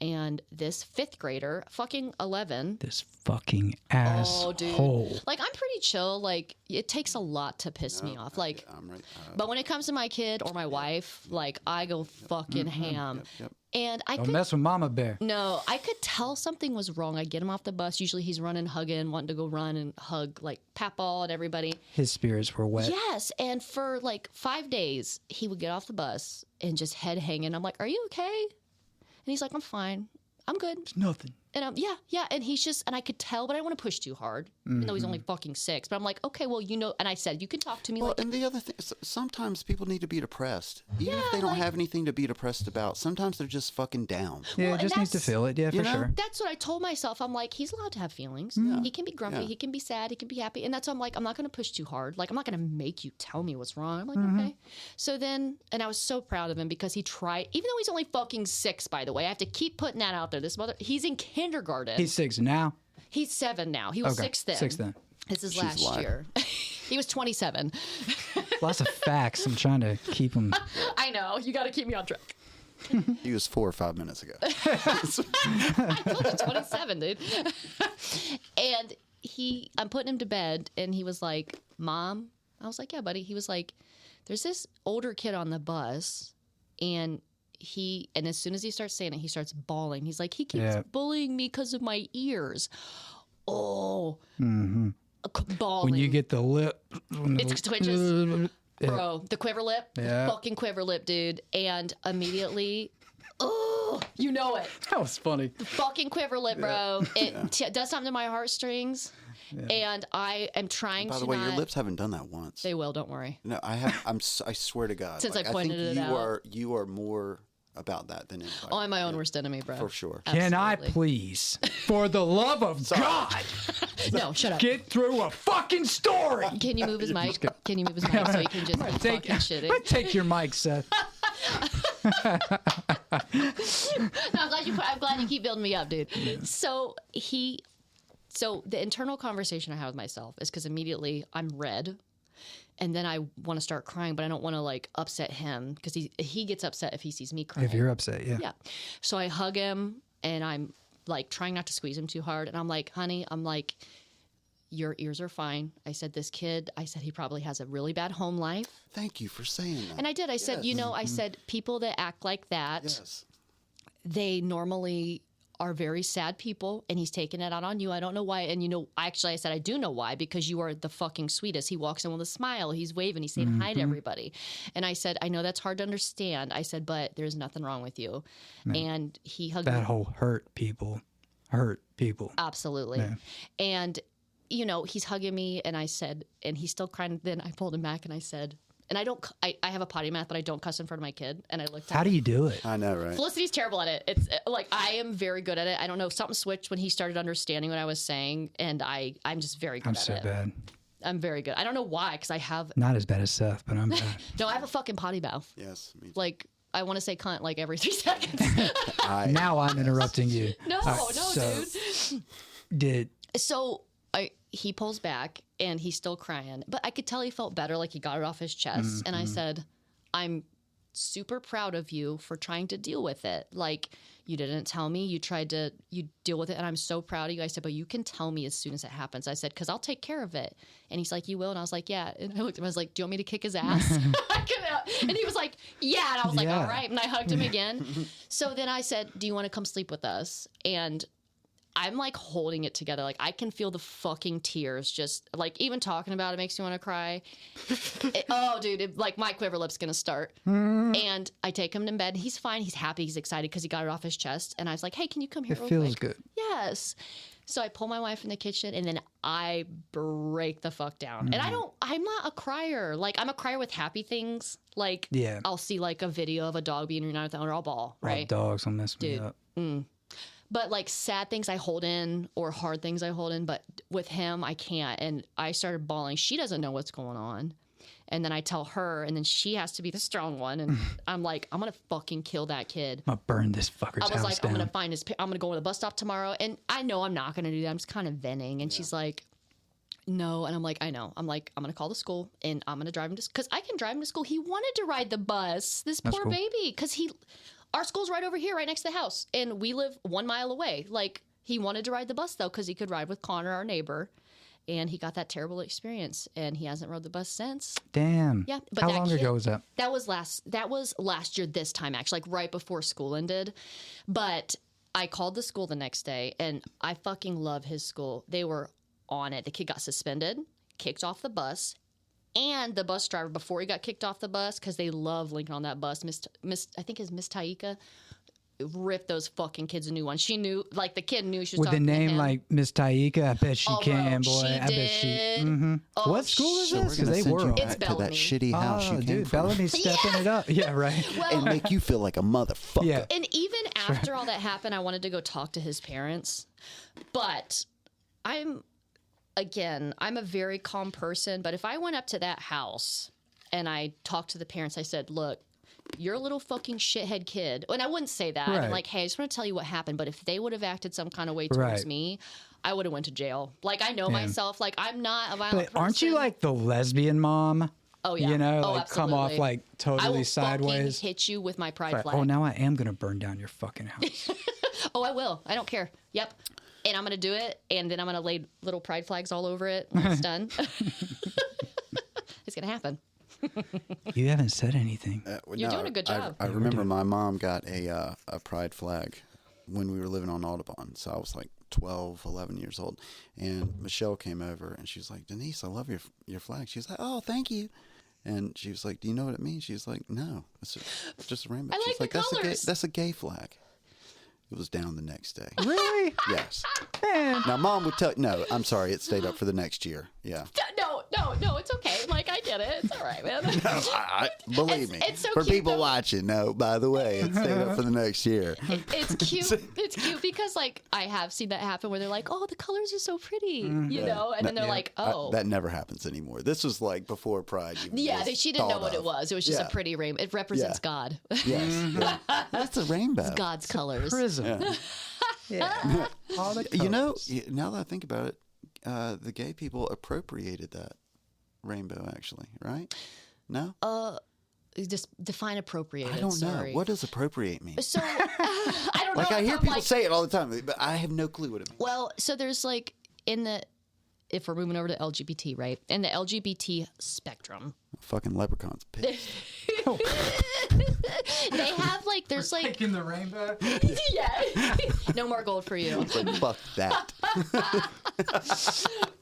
And this 5th grader, fucking 11. This fucking asshole. Oh, dude. Like, I'm pretty chill. Like, it takes a lot to piss me off. Like, I'm right. but when it comes to my kid or my wife, like, I go fucking ham. Yep. And I Don't could mess with Mama Bear. no, I could tell something was wrong. I get him off the bus. Usually he's running, hugging, wanting to go run and hug like Papal and everybody. His spirits were wet. Yes, and for like 5 days, he would get off the bus and just head hanging. I'm like, "Are you okay?" And he's like, "I'm fine. I'm good." It's nothing. And yeah. And he's just, and I could tell, but I don't want to push too hard, even though he's only fucking 6. But I'm like, okay, well, you know, and I said, you can talk to me Well, like. and the other thing, sometimes people need to be depressed. Even if they don't have anything to be depressed about, sometimes they're just fucking down. Yeah, Well, it just and needs to that's- feel it. Yeah, for know? sure. That's what I told myself. I'm like, he's allowed to have feelings. He can be grumpy. Yeah. He can be sad. He can be happy. And that's why I'm like, I'm not going to push too hard. Like, I'm not going to make you tell me what's wrong. I'm like, okay. So then, and I was so proud of him because he tried, even though he's only fucking 6, by the way, I have to keep putting that out there. He's in kindergarten. He's 6 now. He's 7 now. He was Okay, 6 then. 6 then. This is She's last lying. year. He was 27. Lots of facts. I'm trying to keep them. I know. You got to keep me on track. He was 4 or 5 minutes ago. I told you 27, dude. And I'm putting him to bed, and he was like, "Mom," I was like, "Yeah, buddy." He was like, "There's this older kid on the bus, and as soon as he starts saying it, he starts bawling. He's like, he keeps bullying me because of my ears." Oh, bawling. When you get the lip. It's twitches. Bro, the quiver lip, Yeah. the fucking quiver lip, dude. And immediately, oh, you know it. That was funny. Fucking quiver lip, bro. It does something to my heartstrings. And I am trying By to the way, not. your lips haven't done that once. They will, don't worry. No, I have. I swear to God. Since I pointed think it out. You are more about that than anybody. Oh, I'm my own worst enemy, bro. For sure. Can I Absolutely. please, for the love of God, No, shut up. get through a fucking story? Can you move his mic? Can you move his mic so he can just fucking shit it? Take your mic, Seth. No, I'm glad you keep building me up, dude. So the internal conversation I have with myself is because immediately I'm red, and then I want to start crying, but I don't want to like upset him because he gets upset if he sees me crying. If you're upset, yeah. Yeah. So I hug him, and I'm like trying not to squeeze him too hard, and I'm like, "Honey," I'm like, "your ears are fine." I said, "This kid," I said, "he probably has a really bad home life." Thank you for saying that. And I did. I said, I said, people that act like that, Yes. they normally are very sad people, and he's taking it out on you. I don't know why. And I said, I do know why, because you are the fucking sweetest. He walks in with a smile. He's waving. He's saying hi to everybody. And I said, I know that's hard to understand. I said, but there's nothing wrong with you. And he hugged me. That whole hurt people. Absolutely. Yeah. And, he's hugging me, and I said, and he's still crying. Then I pulled him back, and I said, And I have a potty mouth, but I don't cuss in front of my kid. And I looked at How do you do it? I know, right? Felicity's terrible at it. It's like, I am very good at it. I don't know, something switched when he started understanding what I was saying, and I'm just very good I'm at so it. bad. I'm very good. I don't know why, because I have... Not as bad as Seth, but I'm bad. No, I have a fucking potty mouth. Yes, me too. Like, I want to say cunt like every 3 seconds. Now I'm interrupting you. No, Dude. So he pulls back and he's still crying, but I could tell he felt better, like he got it off his chest. And I said, I'm super proud of you for trying to deal with it. Like, you didn't tell me, you deal with it, and I'm so proud of you. I said, but you can tell me as soon as it happens. I said, because I'll take care of it. And he's like, you will? And I was like, yeah. And I looked at him, I was like, do you want me to kick his ass? And he was like, yeah. And I was like, all right. And I hugged him again. So then I said, do you want to come sleep with us? And I'm like holding it together. Like, I can feel the fucking tears. Just like, even talking about it makes me want to cry. Dude, like my quiver lip's going to start. And I take him to bed. He's fine. He's happy. He's excited because he got it off his chest. And I was like, hey, can you come here It real feels quick? good. Yes. So I pull my wife in the kitchen and then I break the fuck down. And I'm not a crier. Like, I'm a crier with happy things. Like, Yeah. I'll see like a video of a dog being reunited with the owner, I'll bawl, right? Dogs will mess me Dude. up. But like sad things I hold in or hard things I hold in, but with him, I can't. And I started bawling. She doesn't know what's going on. And then I tell her, and then she has to be the strong one. And I'm like, I'm going to fucking kill that kid. I'm going to burn this fucker's house I was like, down. I'm going to go to the bus stop tomorrow. And I know I'm not going to do that. I'm just kind of venting. And she's like, no. And I'm like, I know. I'm like, I'm going to call the school and I'm going to drive him because I can drive him to school. He wanted to ride the bus, this poor baby, because our school's right over here, right next to the house. And we live 1 mile away. Like, he wanted to ride the bus, though, because he could ride with Connor, our neighbor. And he got that terrible experience. And he hasn't rode the bus since. Damn. Yeah. But How long ago was that? That was last year this time, actually, like right before school ended. But I called the school the next day, and I fucking love his school. They were on it. The kid got suspended, kicked off the bus. And the bus driver, before he got kicked off the bus, because they love Lincoln on that bus, I think it's Miss Taika, ripped those fucking kids a new one. She knew, like the kid knew she was with talking the to name him. like Miss Taika. I bet she can, boy. She I bet she. did. Oh, What school is So this? we're Because gonna they send were. you It's back to that Bellamy. shitty house you came dude, from, Bellamy's stepping it up. Yeah, right. and make you feel like a motherfucker. Yeah. And even after all that happened, I wanted to go talk to his parents. But I'm a very calm person. But if I went up to that house and I talked to the parents, I said, look, you're a little fucking shithead kid. And I wouldn't say that. Right. I'm like, hey, I just want to tell you what happened. But if they would have acted some kind of way towards me, I would have went to jail. Like, I know myself. Like, I'm not a violent person. Aren't you like the lesbian mom? Oh, yeah. You know, Oh, like come off absolutely. like totally I will sideways. fucking hit you with my pride Like, flag. oh, now I am gonna burn down your fucking house. Oh, I will. I don't care. Yep. And I'm going to do it, and then I'm going to lay little pride flags all over it when it's done. It's going to happen. You haven't said anything. You're doing a good job. I remember my mom got a pride flag when we were living on Audubon. So I was like 12, 11 years old. And Michelle came over, and she was like, Denise, I love your flag. She was like, oh, thank you. And she was like, do you know what it means? She was like, no, it's just a rainbow. I She's like the colors. That's a gay flag. It was down the next day. Really? Yes. Man. Now, Mom would tell. No, I'm sorry. It stayed up for the next year. Yeah. No, it's okay. Like, I get it. It's all right, man. No, believe me. It's so for cute, people though. watching, no, by the way, it stayed up for the next year. It's cute. It's cute because, like, I have seen that happen where they're like, oh, the colors are so pretty, you know? And then they're like, oh. That never happens anymore. This was like before Pride. Yeah, she didn't know what it was. It was just a pretty rainbow. It represents God. Yes. Yeah. That's a rainbow. God's colors. Prism. Yeah. All the You know, colors. now that I think about it, the gay people appropriated that rainbow, actually, right? No? Just define appropriated. I don't sorry. know. What does appropriate mean? So, I don't know. Like, I if hear I'm people like, say it all the time, but I have no clue what it means. well, so there's like if we're moving over to LGBT, right? In the LGBT spectrum, Fucking leprechauns pissed. they have like, there's like, Taking the rainbow. yeah, no more gold for you. It's like, fuck that.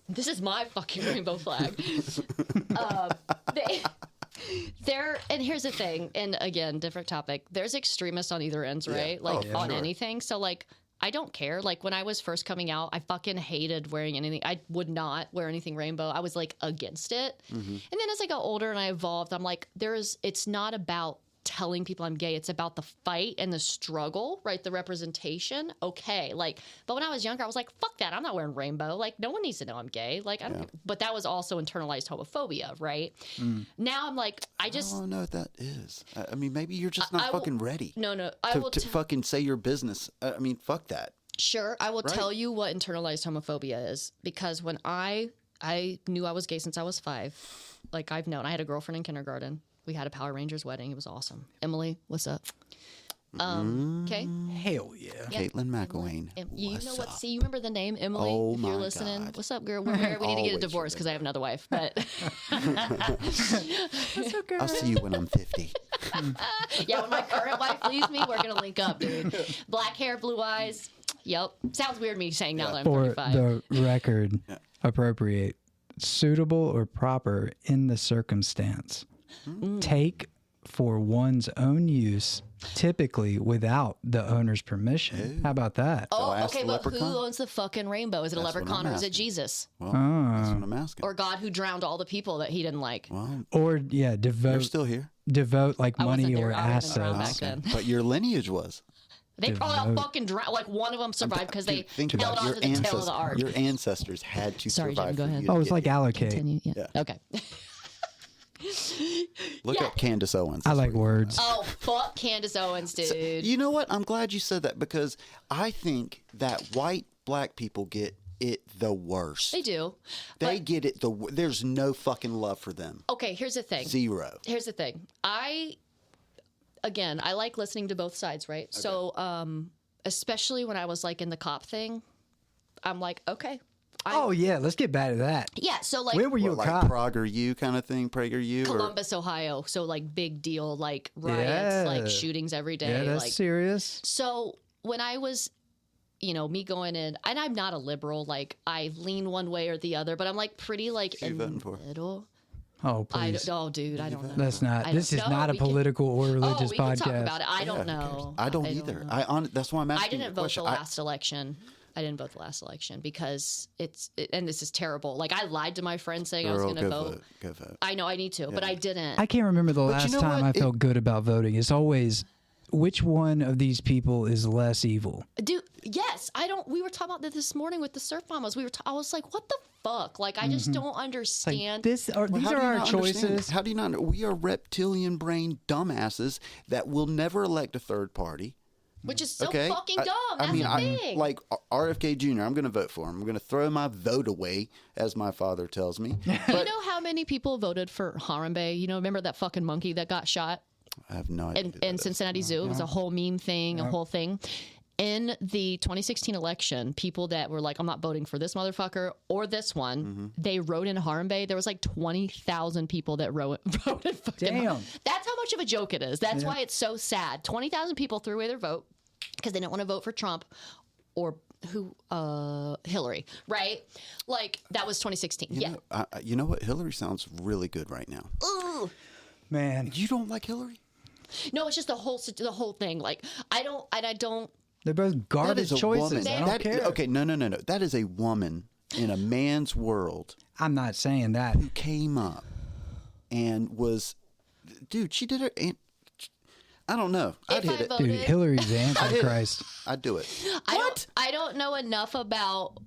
This is my fucking rainbow flag. And here's the thing, and again, different topic. There's extremists on either ends, right? Yeah. Like Oh, for on sure. anything. So like, I don't care. Like when I was first coming out, I fucking hated wearing anything. I would not wear anything rainbow. I was like against it. And then as I got older and I evolved, I'm like, it's not about telling people I'm gay. It's about the fight and the struggle, right? The representation. Okay. Like, but when I was younger, I was like, fuck that. I'm not wearing rainbow. Like, no one needs to know I'm gay. Like, I don't, but that was also internalized homophobia, right? Now I'm like, I don't know what that is. I mean, maybe you're just not fucking ready. No. To fucking say your business. I mean, fuck that. Sure. I will tell you what internalized homophobia is, because when I knew I was gay since I was 5. Like I've known, I had a girlfriend in kindergarten. We had a Power Rangers wedding. It was awesome. Emily, what's up? Okay. Hell yeah. Caitlin McElwain. You know what? Up? See, you remember the name Emily? Oh, if you're my listening, God. what's up, girl? We're married. We need to get a divorce because I have another wife. But What's up, girl? I'll see you when I'm 50. yeah, when my current wife leaves me, we're gonna link up, dude. Black hair, blue eyes. Yep. Sounds weird me saying now that I'm For 35. the record, appropriate, suitable or proper in the circumstance. Take for one's own use, typically without the owner's permission. How about that? Oh, ask okay, the but leprechaun? who owns the fucking rainbow? Is it a That's what leprechaun I'm or is it asking. Jesus? Well, that's what I'm asking. Or God who drowned all the people that he didn't like? Well, Or you're devote still here. like I wasn't money there. or I wasn't around back assets. then. But your lineage was. They probably all fucking drowned. Like one of them survived because they Dude, think held about on it. to the tail of the ark. Your ancestors had to Sorry, survive. Jim, go for ahead. you to Oh, it's get like here. allocate. Continue. Yeah. Yeah. Okay. Look up Candace Owens. I That's like where you words. Oh, fuck Candace Owens, dude. You know what? I'm glad you said that, because I think that white black people get it the worst. They do. They But- get it there's no fucking love for them. Okay, here's the thing. Zero. Here's the thing. I like listening to both sides, right? Okay. So, especially when I was like in the cop thing, I'm like, okay. Oh, yeah. Let's get back to that. Yeah, so like Where were you a Like cop? Prager U kind of thing, Prager U? Columbus, Ohio. So like big deal, like riots, like Yeah. shootings every day. Yeah, that's like serious. So when I was, me going in, and I'm not a liberal, like I lean one way or the other, but I'm like pretty like Who you in voting the for? middle. Oh, please. Dude, I don't know. That's not. I This don't is know. not a We can- political or religious we can podcast. talk about it. I don't Yeah, who cares? know. I don't either. know. That's why I'm asking. I didn't the vote question. the last election. I didn't vote the last election because and this is terrible. Like I lied to my friend saying I was Girl, going to go vote. Go vote. I know I need to, but I didn't. I can't remember the you last know time what? I felt good about voting. It's always which one of these people is less evil. Dude, yes, I don't. We were talking about this morning with the surf mamas. I was like, what the fuck? Like, I just don't understand. These Well, are how do you our not understand? choices. How do you not know? We are reptilian brain dumbasses that will never elect a third party. Which is so Okay? fucking dumb. That's the thing. like RFK Jr., I'm going to vote for him. I'm going to throw my vote away, as my father tells me. you know how many people voted for Harambe? Remember that fucking monkey that got shot I have no idea. in Cincinnati Zoo? It was a whole meme thing, a whole thing. In the 2016 election, people that were like, I'm not voting for this motherfucker or this one, they wrote in Harambe. There was like 20,000 people that voted fucking Damn. That's how much of a joke it is. That's why it's so sad. 20,000 people threw away their vote because they didn't want to vote for Trump or Hillary, right? Like, that was 2016. You know what? Hillary sounds really good right now. Ooh. Man, You don't like Hillary? No, it's just the whole thing. Like, I don't. they're both That garbage is a choices. woman. I don't care. Okay, no. That is a woman in a man's world I'm not saying that. who came up and was, dude, she did it. I don't know. I'd If hit I it. voted- Dude, Hillary's the Antichrist. I'd do it. I don't know enough about.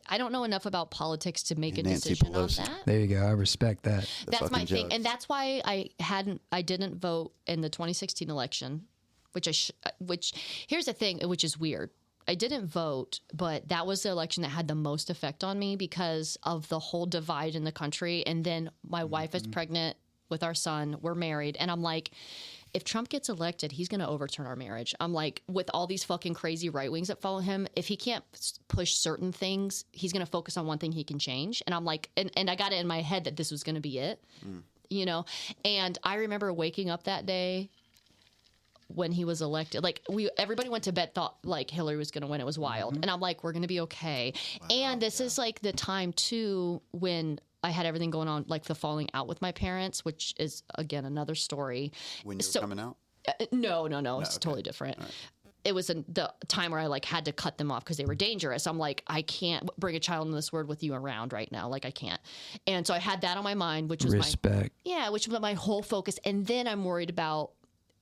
I don't know enough about politics to make a Nancy decision Pelosi. on that. There you go. I respect that. That's my fucking thing, jokes. and that's why I didn't vote in the 2016 election, which here's the thing, which is weird. I didn't vote, but that was the election that had the most effect on me because of the whole divide in the country. And then my wife is pregnant with our son. We're married, and I'm like, if Trump gets elected, he's going to overturn our marriage. I'm like, with all these fucking crazy right wings that follow him, if he can't push certain things, he's going to focus on one thing he can change. And I'm like, and I got it in my head that this was going to be it, And I remember waking up that day when he was elected. Like, everybody went to bed, thought like Hillary was going to win. It was wild. And I'm like, we're going to be okay. Wow, and this is like the time too when I had everything going on, like the falling out with my parents, which is, again, another story. When you were coming out? No, it's totally different. it was the time where I like had to cut them off because they were dangerous. I'm like, I can't bring a child in this world with you around right now. Like I can't. And so I had that on my mind, which was respect. which was my whole focus. And then I'm worried about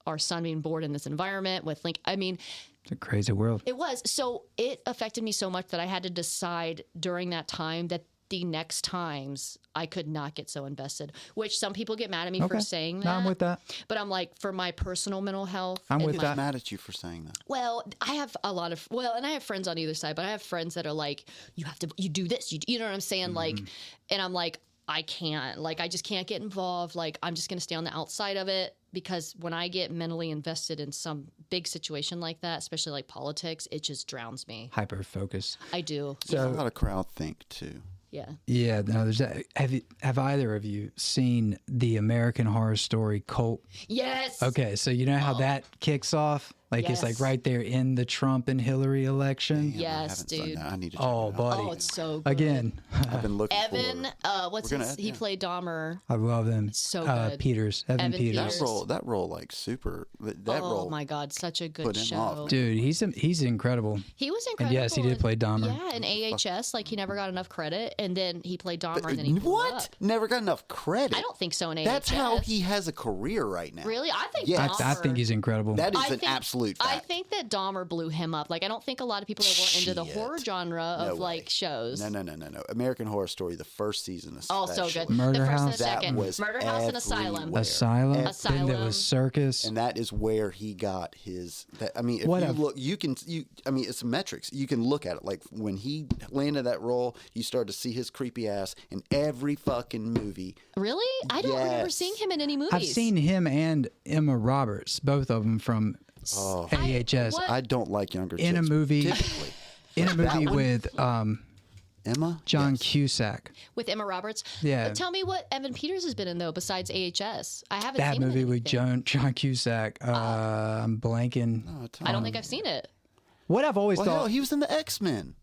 our son being born in this environment with It's a crazy world. it was. So it affected me so much that I had to decide during that time that the next times I could not get so invested, which some people get mad at me for saying that. No, I'm with that. But I'm like, for my personal mental health. I'm with Who's that. mad at you for saying that? Well, I have a lot of, and I have friends on either side, but I have friends that are like, you do this, you know what I'm saying? Like, and I'm like, I can't, like, I just can't get involved. Like, I'm just going to stay on the outside of it because when I get mentally invested in some big situation like that, especially like politics, it just drowns me. Hyper focus. I do. There's a lot of crowd think too. Yeah. Yeah, no, there's that. Have either of you seen the American Horror Story cult? Yes. Okay, so you know how that kicks off? Like it's like Yes. right there in the Trump and Hillary election. Damn, I Yes, haven't done dude. that. I need to check Oh, it out. buddy. Oh, it's so good. Again, I've been looking Evan, for what's We're gonna his? add- He yeah. played Dahmer. I love them. So good. Peters, Evan Evan Peters. Peters. that role, like super. That Oh role. my God, such a good put him show. off. Dude, he's incredible. He was And incredible. yes, he did play Dahmer. Yeah, in AHS, like he never got enough credit, and then he played Dahmer, and then he blew What? up. Never got enough credit. I don't think so in AHS. That's how he has a career right now. Really, I think Yes. Dahmer. I think he's incredible. That is I an think- absolute I fact. think that Dahmer blew him up. Like I don't think a lot of people that weren't into the Shit. horror genre of No like way. shows. No. American Horror Story, the first season, Oh, especially. so good. Murder the first House. and the That second. was Murder House and Asylum. everywhere. Asylum. Then there Asylum. was Circus. And that is where he got his. I mean, if What you a- look, I mean, it's metrics. You can look at it. Like when he landed that role, you start to see his creepy ass in every fucking movie. Really? I don't remember Yes. seeing him in any movies. I've seen him and Emma Roberts, both of them from AHS, what- I don't like younger in a chicks, movie. typically. In a That movie one? with Emma John Yes. Cusack. with Emma Roberts. Yeah. Tell me what Evan Peters has been in though, besides AHS. I haven't That seen him in movie with anything. John Cusack. I'm blanking. Oh, I don't think I've seen it. What I've always Well, hell, thought. he was in the X-Men.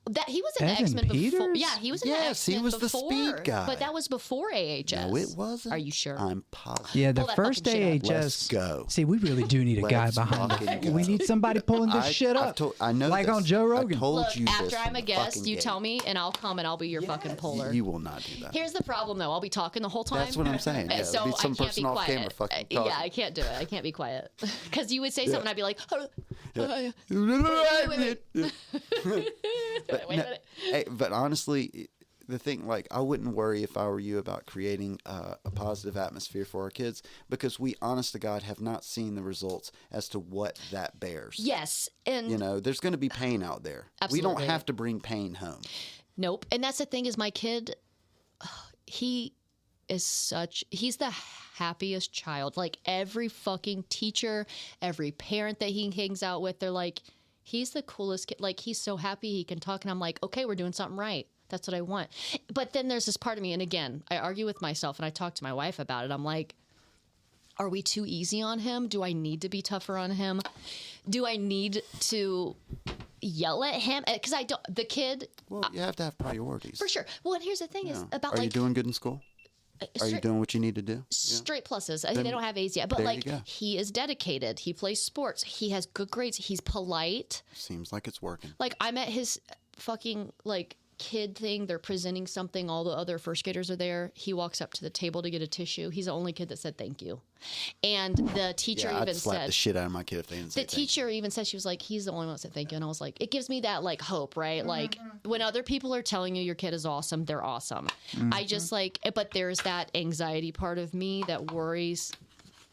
That he was in the Evan X-Men before. Peters? Yeah, he was in the Yes, he X-Men was the before. speed guy. But that was before AHS. No, it wasn't. Are you sure? I'm positive. Yeah, the Pull that first fucking shit up. AHS. Let's go. See, we really do need a guy Let's behind fucking it. go. We need somebody pulling this shit up. I know like this. on Joe Rogan. I told Look, you this after I'm from a the guest, fucking you gate. tell me, and I'll come and I'll be your fucking puller. You will not do that. Here's the problem, though. I'll be talking the whole time. That's what I'm saying. Yeah, so there'll be some I can't person be off quiet. camera fucking Yeah, talking. I can't do it. I can't be quiet because you would say something, I'd be like, wait a minute. Hey, but honestly, the thing, like, I wouldn't worry if I were you about creating a positive atmosphere for our kids because we, honest to God, have not seen the results as to what that bears. Yes, and You know, there's going to be pain out there. We Absolutely. don't have to bring pain home. nope. And that's the thing is, my kid, he's the happiest child. Like every fucking teacher, every parent that he hangs out with, they're like, he's the coolest kid. Like he's so happy he can talk, and I'm like, okay, we're doing something right. That's what I want. But then there's this part of me, and again, I argue with myself, and I talk to my wife about it. I'm like, are we too easy on him? Do I need to be tougher on him? Do I need to yell at him? Because I don't. The kid, Well, you have to have priorities. for sure. Well, and here's the thing: is about Are you like doing good in school? Are you straight- doing what you need to do? straight pluses. They don't have A's yet, but there you like go. he is dedicated. He plays sports. He has good grades. He's polite. Seems like it's working. Like I'm at his fucking like kid thing. They're presenting something. All the other first graders are there. He walks up to the table to get a tissue. He's the only kid that said thank you. And the teacher Yeah, I'd even slap said the shit out of my kid if they didn't say the thank you. teacher even said, she was like, he's the only one that said thank you. And I was like, it gives me that like hope, right? Like when other people are telling you your kid is awesome, they're awesome. I just like, but there's that anxiety part of me that worries,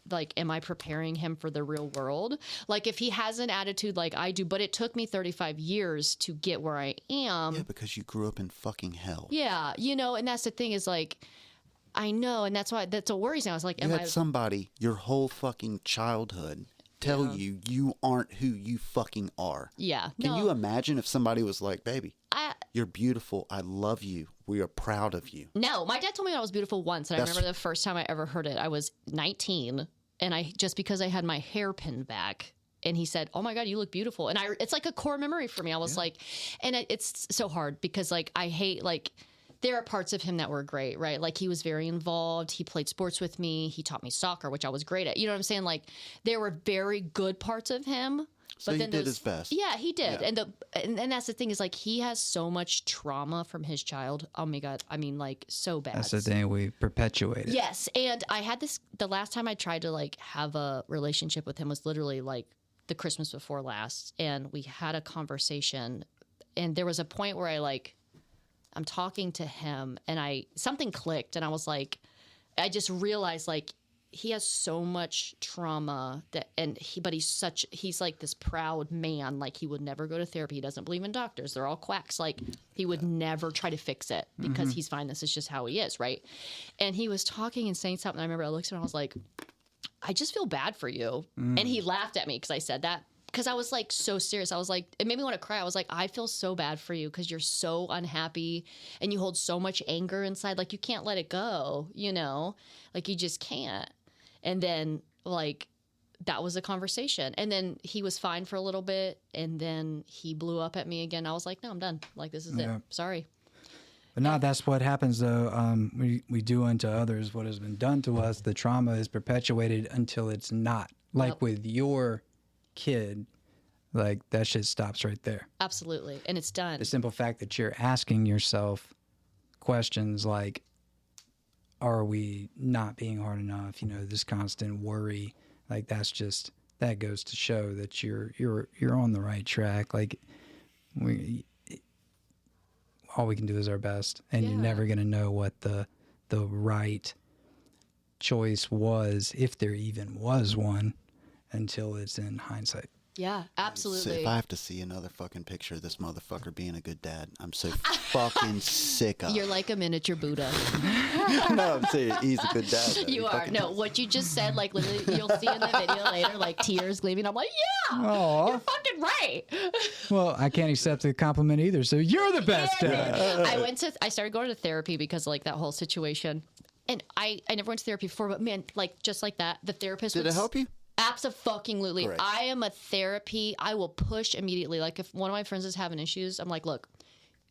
like, am I preparing him for the real world? Like if he has an attitude like I do, but it took me 35 years to get where I am. Yeah, because you grew up in fucking hell. Yeah. You know, and that's the thing is like, I know. And that's what worries me. I was like, You am had I, somebody your whole fucking childhood tell you aren't who you fucking are. yeah. Can no, you imagine if somebody was like, baby, I, you're beautiful. I love you. We are proud of you. No, my dad told me I was beautiful once, and I remember the first time I ever heard it. I was 19, and I just because I had my hair pinned back, and he said, "Oh my God, you look beautiful," and it's like a core memory for me. I was like, and it's so hard because like I hate like there are parts of him that were great, right? Like he was very involved. He played sports with me. He taught me soccer, which I was great at. You know what I'm saying? Like there were very good parts of him. So he did his best. Yeah, he did. Yeah. And that's the thing is like he has so much trauma from his child. Oh my God. I mean, like so bad. That's the thing, we perpetuate it. Yes. And I had this, the last time I tried to like have a relationship with him was literally like the Christmas before last. And we had a conversation and there was a point where I'm talking to him and something clicked and I was like, I just realized like he has so much trauma but he's like this proud man. Like he would never go to therapy. He doesn't believe in doctors. They're all quacks. Like he would never try to fix it because he's fine. This is just how he is. Right. And he was talking and saying something. I remember I looked at him and I was like, I just feel bad for you. And he laughed at me because I said that. Because I was like so serious. I was like, it made me want to cry. I was like, I feel so bad for you because you're so unhappy and you hold so much anger inside. Like you can't let it go, you know, like you just can't. And then like that was a conversation. And then he was fine for a little bit. And then he blew up at me again. I was like, no, I'm done. Like this is it. Sorry. But no, that's what happens though. We do unto others what has been done to us. The trauma is perpetuated until it's not. Like with your kid, like that shit stops right there. Absolutely. And it's done. The simple fact that you're asking yourself questions like, are we not being hard enough? You know, this constant worry, like that goes to show that you're on the right track. Like all we can do is our best, and you're never going to know what the right choice was, if there even was one, until it's in hindsight. Yeah, absolutely. If I have to see another fucking picture of this motherfucker being a good dad, I'm so fucking sick of. You're like a miniature Buddha. No, I'm saying he's a good dad. Though. You are. No, what you just said, like literally, you'll see in the video later, like tears gleaming. I'm like, yeah, you're fucking right. Well, I can't accept the compliment either. So you're the best dad. I started going to therapy because of like that whole situation, and I never went to therapy before, but man, like just like that, the therapist. Did it help you? Absolutely. Right. I am a therapy. I will push immediately. Like if one of my friends is having issues, I'm like, look,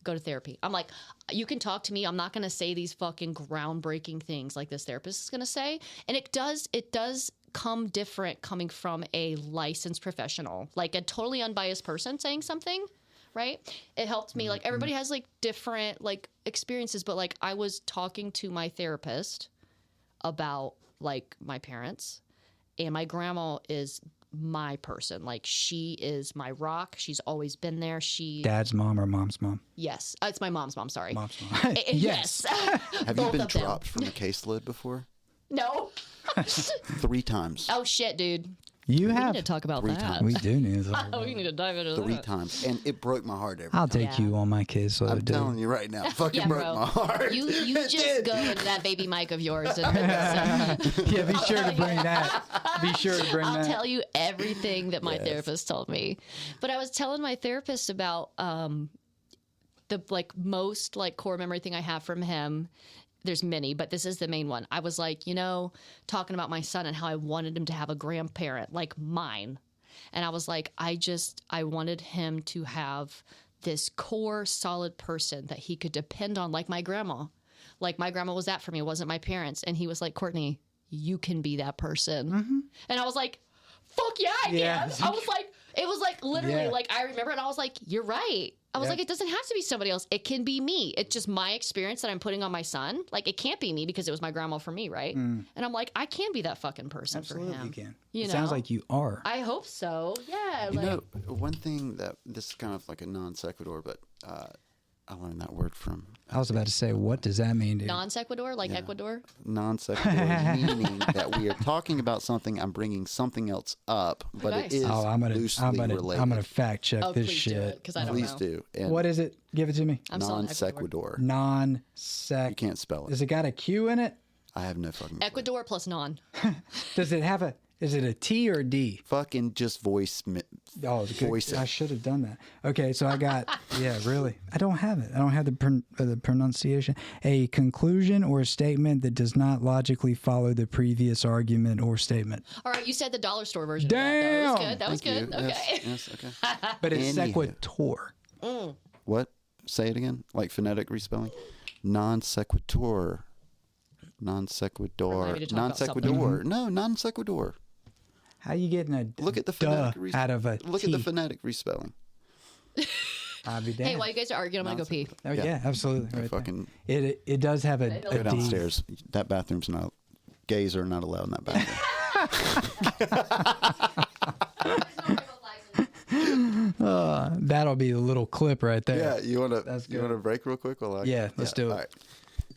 go to therapy. I'm like, you can talk to me. I'm not going to say these fucking groundbreaking things like this therapist is going to say. And it does come different coming from a licensed professional, like a totally unbiased person saying something, right? It helped me. Like everybody has like different like experiences, but like I was talking to my therapist about like my parents. And my grandma is my person. Like, she is my rock. She's always been there. Dad's mom or mom's mom? Yes. It's my mom's mom, sorry. Mom's mom. Yes. Have you been dropped from a case lid before? No. 3 times. Oh, shit, dude. You We have? need to talk about 3 that. times. We do need to talk about We need to dive into 3 that. times. And it broke my heart every I'll time. take you on my case. So I'm telling you right now. Fucking Yeah, broke bro. my heart. You It just did. go into that baby mic of yours. And Yeah, be sure to bring that. Be sure to bring I'll that. tell you everything that my therapist told me. But I was telling my therapist about the like most like core memory thing I have from him. There's many, but this is the main one. I was like, you know, talking about my son and how I wanted him to have a grandparent like mine. And I was like, I wanted him to have this core solid person that he could depend on, like my grandma. Like my grandma was that for me. It wasn't my parents. And he was like, Courtney, you can be that person. And I was like, fuck yeah, I can. I was like, it was like literally like I remember, and I was like, you're right. I was like, it doesn't have to be somebody else. It can be me. It's just my experience that I'm putting on my son. Like, it can't be me because it was my grandma for me, right? And I'm like, I can be that fucking person for him. Absolutely you can. You It know? sounds like you are. I hope so. Yeah. You like, know, one thing that this is kind of like a non sequitur, but I learned that word from I was about to say, what does that mean, dude? non sequitur, like Ecuador. non sequitur, meaning that we are talking about something. I'm bringing something else up, but Nice. it is loosely related. I'm gonna fact check this please do shit. it, because I don't Please know. do. And What is it? Give it to me. I'm still in non Ecuador. sequitur. Non-sec. You can't spell it. Does it got a Q in it? I have no fucking. Ecuador plus non. Does it have a? Is it a T or a D? Fucking just voice. Oh, good. Voice it. I should have done that. Okay, so I got. Yeah, really. I don't have it. I don't have the pronunciation. A conclusion or statement that does not logically follow the previous argument or statement. All right, you said the dollar store version. Damn! Of that. That was Thank good. That you. was good. Okay. Yes, okay. But it's Anywho. sequitur. What? Say it again. Like phonetic respelling. non sequitur. Non sequitur. Remind me to talk Non about something. sequitur. No, non sequitur. How you getting a Look at the duh phonetic out of a look T? at the phonetic respelling. I'll be damned. Hey, while you guys are arguing, I'm gonna go pee. Oh yeah, absolutely. I Right fucking there. It does have a go D. downstairs. That bathroom's not. Gays are not allowed in that bathroom. That'll be a little clip right there. Yeah, you want to? That's You want to break real quick? While I, Yeah, let's do it. All right.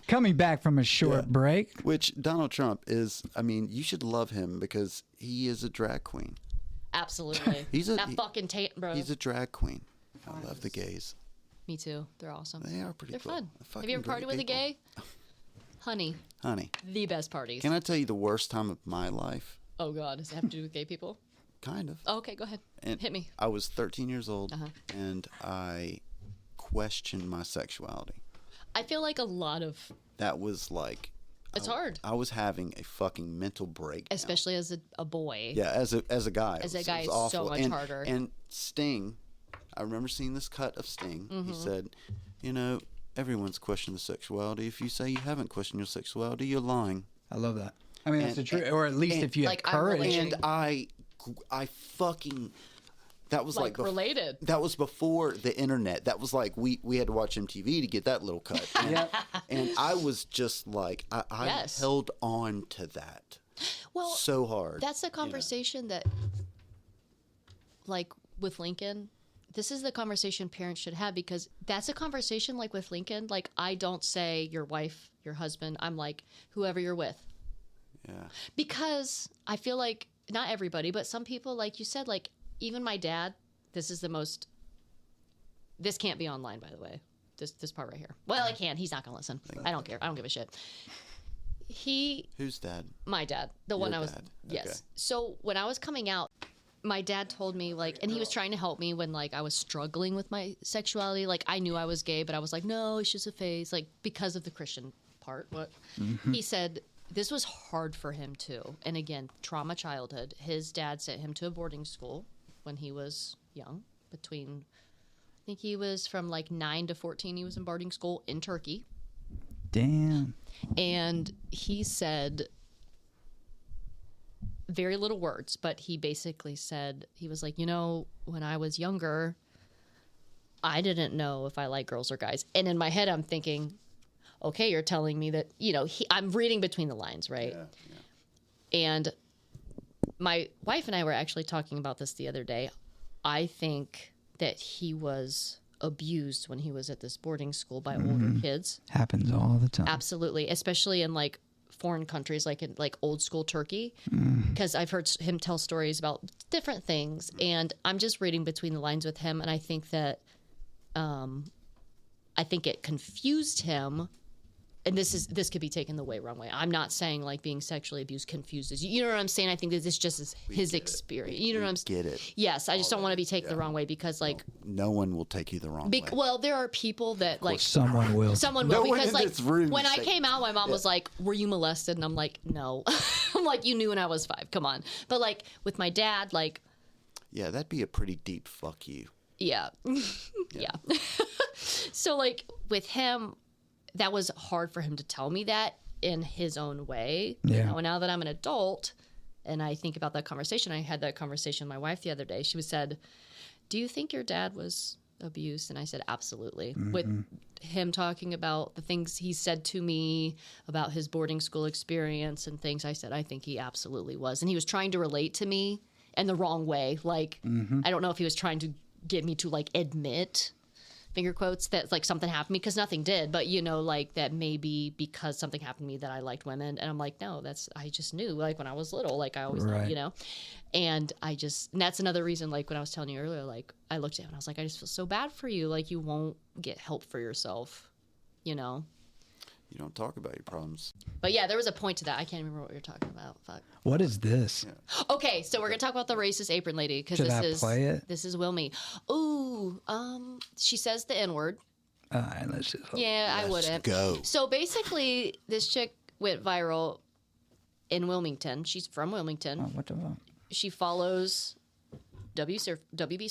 Coming back from a short Yeah. break. Which Donald Trump is. I mean, you should love him because he is a drag queen. Absolutely. That fucking bro. He's a drag queen. I love the gays. Me too. They're awesome. They are pretty They're cool. fun. They're Have you ever fucking partied with a great gay? Honey, Honey, the best parties. can I tell you the worst time of my life? Oh God, does it have to do with gay people? Kind of. Oh, okay, go ahead. And Hit me. I was 13 years old, Uh-huh. and I questioned my sexuality. I feel like a lot of That was like. it's hard, I was having a fucking mental breakdown. especially as a boy. Yeah, as a guy. As it a was, guy, it it's was so awful. much and, harder. And Sting, I remember seeing this cut of Sting. Mm-hmm. He said, you know, everyone's questioned the sexuality. If you say you haven't questioned your sexuality, you're lying. I love that. I mean, that's And- the truth. Or at least and- if you have Like, I'm courage. relating. And I fucking. That was like, related. That was before the internet. That was like we had to watch MTV to get that little cut. And, and I was just like I Yes. held on to that Well, so hard. that's a conversation that, like with Lincoln, this is the conversation parents should have, because that's a conversation like with Lincoln. Like, I don't say your wife, your husband. I'm like, whoever you're with. Yeah. Because I feel like not everybody, but some people, like you said, like even my dad, this can't be online, by the way. This part right here. Well, I can. He's not going to listen. I don't care. I don't give a shit. Who's dad? My dad, the one Your I was, dad. yes. Okay. So when I was coming out, my dad told me, like, and he was trying to help me when, like, I was struggling with my sexuality. Like, I knew I was gay, but I was like, no, it's just a phase, like, because of the Christian part. What he said, this was hard for him too. And again, trauma childhood. His dad sent him to a boarding school when he was young, between, I think he was from like 9 to 14. He was in boarding school in Turkey. Damn. And he said very little words, but he basically said, he was like, you know, when I was younger, I didn't know if I like girls or guys. And in my head, I'm thinking, okay, you're telling me that, you know, I'm reading between the lines, right? Yeah. And my wife and I were actually talking about this the other day. I think that he was abused when he was at this boarding school by older kids. Happens all the time. Absolutely, especially in like foreign countries, like in like old school Turkey, because I've heard him tell stories about different things, and I'm just reading between the lines with him, and I think that, I think it confused him. And this could be taken the wrong way. I'm not saying like being sexually abused confuses you. You know what I'm saying? I think that this just is his experience. You know what I'm saying? Get it. Yes, I just don't want to be taken the wrong way, because like, No one will take you the wrong way. well, there are people that like Someone will. someone No will, one because in like this room when I say- came out, my mom was like, "Were you molested?" And I'm like, "No." I'm like, "You knew when I was 5. Come on." But like with my dad, like, Yeah, that'd be a pretty deep fuck you. yeah, yeah. So like with him, that was hard for him to tell me that in his own way. Yeah. You know, and now that I'm an adult and I think about that conversation, I had that conversation with my wife the other day. She said, "Do you think your dad was abused?" And I said, "Absolutely." With him talking about the things he said to me about his boarding school experience and things, I said, "I think he absolutely was." And he was trying to relate to me in the wrong way. Like, I don't know if he was trying to get me to like admit, finger quotes, that like something happened to me, because nothing did, but you know, like that maybe because something happened to me that I liked women. And I'm like, no, I just knew, like when I was little, like I always knew, Right. you know. And and that's another reason, like when I was telling you earlier, like I looked at him and I was like, I just feel so bad for you, like you won't get help for yourself, you know. You don't talk about your problems. But yeah, there was a point to that. I can't remember what you're talking about. Fuck. What is this? Okay, so we're gonna talk about the racist apron lady, because Should I play it? This is Wilmy. Ooh, she says the N-word. All right, let's just. Yeah, I Let's wouldn't. go. So basically, this chick went viral in Wilmington. She's from Wilmington. Oh, what the fuck? She follows WB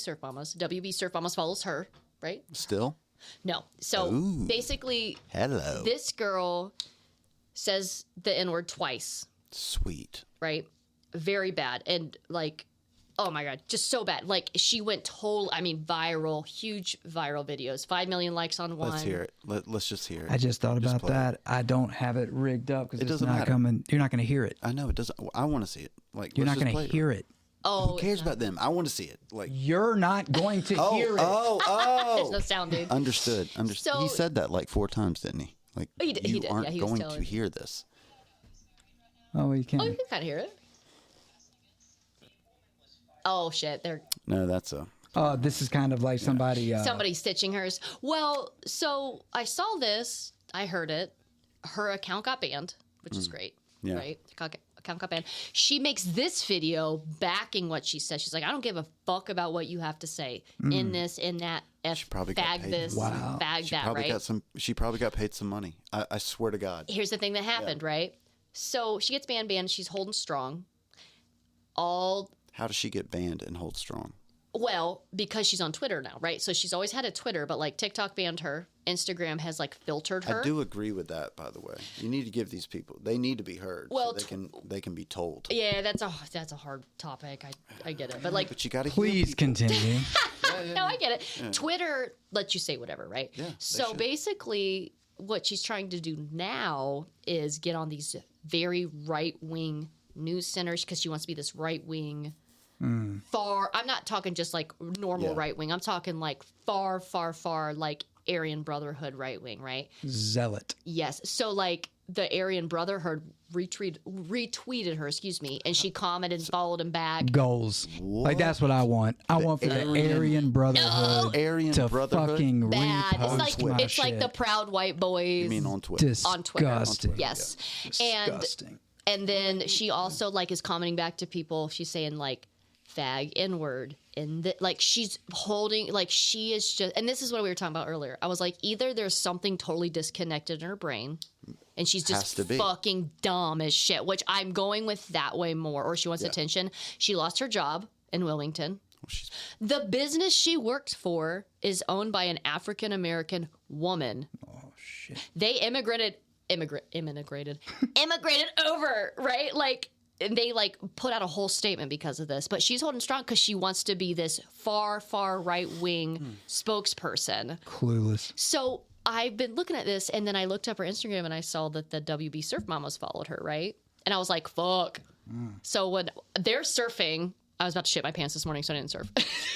Surf Mamas. WB Surf Mamas follows her, right? Still? No. So Ooh. basically, Hello. this girl says the N-word twice, Sweet. right? Very bad. And like, oh my God, just so bad. Like she went viral, huge viral videos, 5 million likes on one. Let's hear it. Let's just hear it. I just thought about play it. that. I don't have it rigged up because It it's doesn't not matter. coming. You're not going to hear it. I know it doesn't. I want to see it. Like You're let's not just going to play hear it. Oh, Who cares about them? I want to see it. Like You're not going to hear it. there's no sound, dude. Understood. So- he said that like 4 times, didn't he? Like He did, you he did. aren't Yeah, he was going telling to me. hear this. Oh, you can. Oh, you can kind of hear it. Oh shit, they're No, that's a. This is kind of like somebody. somebody stitching hers. Well, so I saw this, I heard it. Her account got banned, which is great. Yeah. Right? Account got banned. She makes this video backing what she says. She's like, I don't give a fuck about what you have to say in this, in that. She probably got fag paid. this, Wow. fag She that, probably right? got some. She probably got paid some money. I swear to God. Here's the thing that happened, right? So she gets banned. She's holding strong. How does she get banned and hold strong? Well, because she's on Twitter now, right? So she's always had a Twitter, but like TikTok banned her. Instagram has like filtered her. I do agree with that, by the way. You need to give these people. They need to be heard. Well, so they can be told. Yeah, that's a hard topic. I get it, but like, But you got to Please continue. no, I get it. Twitter lets you say whatever, right? Yeah, they So should. basically, what she's trying to do now is get on these very right wing news centers because she wants to be this right wing. Far, I'm not talking just like normal Yeah. right wing. I'm talking like far, like Aryan Brotherhood right wing, right? Zealot. Yes. So like the Aryan Brotherhood retweeted her, excuse me, and she commented and followed him back. Goals. Like that's what I want. I want for the Aryan Brotherhood Aryan to Brotherhood? fucking Bad. repost my It's like the shit. Proud White Boys You mean on Twitter? on Twitter. Disgusting. Yes. Disgusting. And then she also like is commenting back to people. She's saying like fag, N-word, and like she's holding like she is just. And this is what we were talking about earlier. I was like, either there's something totally disconnected in her brain, and she's Has just to be. fucking dumb as shit. Which I'm going with that way more. Or she wants attention. She lost her job in Wilmington. The business she worked for is owned by an African American woman. Oh shit. They immigrated over, right? Like, and they like put out a whole statement because of this. But she's holding strong because she wants to be this far right wing spokesperson. Clueless. So I've been looking at this, and then I looked up her Instagram and I saw that the WB Surf Mamas followed her, right? And I was like, fuck. So when they're surfing, I was about to shit my pants this morning, so I didn't surf.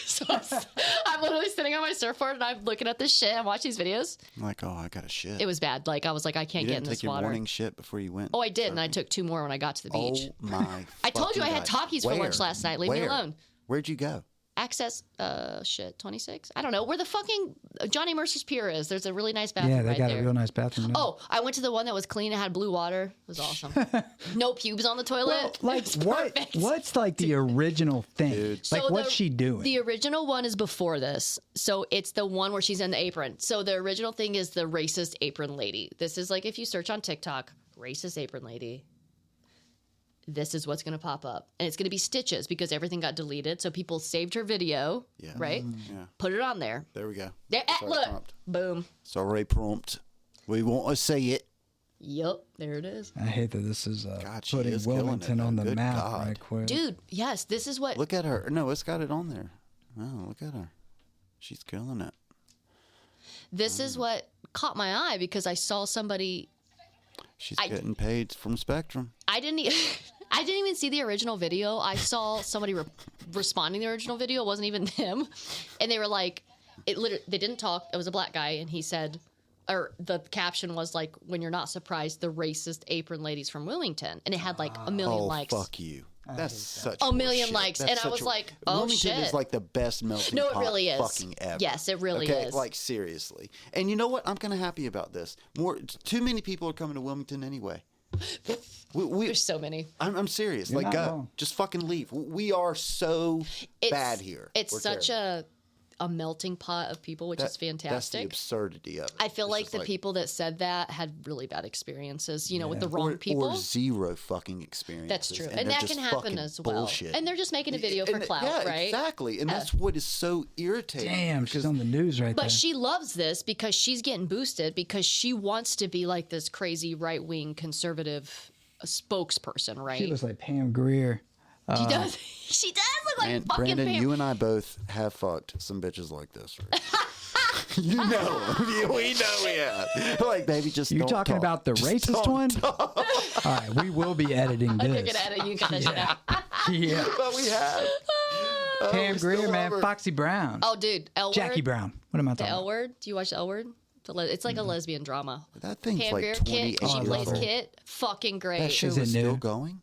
So I'm literally sitting on my surfboard and I'm looking at this shit and watching these videos. I'm like, oh, I got to shit. It was bad. Like I was like, I can't You get in didn't this take your water. morning shit before you went? Oh, I did, and I took 2 more when I got to the beach. Oh, my I told you I fucking had God. Takis for lunch Where? last night. Leave me Where? alone. Where'd you go? Access, 26? I don't know. Where the fucking Johnny Mercer's Pier is. There's a really nice bathroom Yeah, they right got there. a real nice bathroom. Now. Oh, I went to the one that was clean. It had blue water. It was awesome. No pubes on the toilet. Well, like It was what? perfect. What's like the original thing? Dude. Like So what's she doing? The original one is before this. So it's the one where she's in the apron. So the original thing is the racist apron lady. This is like if you search on TikTok, racist apron lady. This is what's going to pop up. And it's going to be stitches because everything got deleted. So people saved her video, Yeah. right? Yeah. Put it on there. There we go. There, Sorry, look, prompt. boom. Sorry, prompt. We want to see it. Yup, there it is. I hate that this is God, she putting is killing Wilmington it, on though. the Good map God. right quick. Dude, yes, this is what. Look at her. No, it's got it on there. Oh, look at her. She's killing it. This is what caught my eye because I saw somebody. She's getting paid from Spectrum. I didn't even see the original video. I saw somebody responding to the original video. It wasn't even them. And they were like, they didn't talk. It was a black guy. And he said, or the caption was like, when you're not surprised, the racist apron ladies from Wilmington. And it had like a million likes. Fuck you. That's such A million horseshit. likes. That's And I such was a- like, oh, Wilmington shit. is like the best melting No, it pot really is. fucking ever. Yes, it really okay? is. Like, seriously. And you know what? I'm kind of happy about this. Too many people are coming to Wilmington anyway. There's so many. I'm serious. You're like, not go. wrong. Just fucking leave. We are so bad here. It's We're such terrible. a melting pot of people, which is That's the fantastic. absurdity of it. I feel It's like just the people that said that had really bad experiences, with the wrong people. Or zero fucking experiences. That's true. And And they're that just can happen fucking as well. bullshit. And they're just making a video for clout, yeah, right? exactly. And that's what is so irritating. Damn, she's on the news right there. But she loves this because she's getting boosted because she wants to be like this crazy right-wing conservative spokesperson, right? She looks like Pam Grier. She does. She does look like And fucking Brandon, Pam. you and I both have fucked some bitches like this. Right? You know, we know we have. Like, baby, just You're don't talking talk. about the Just racist don't one? talk. All right, we will be editing You're this. gonna edit. You got that shit. Yeah. But we have. Pam we still Grier, man. love her. Foxy Brown. Oh, dude, L Word. Jackie Brown. What am I The talking L about? Word. Do you watch the L Word? It's like a lesbian drama. That thing's Pam like Grier, 28 Kit. She years plays old. Kit. Fucking great. That show Is it is still new? going?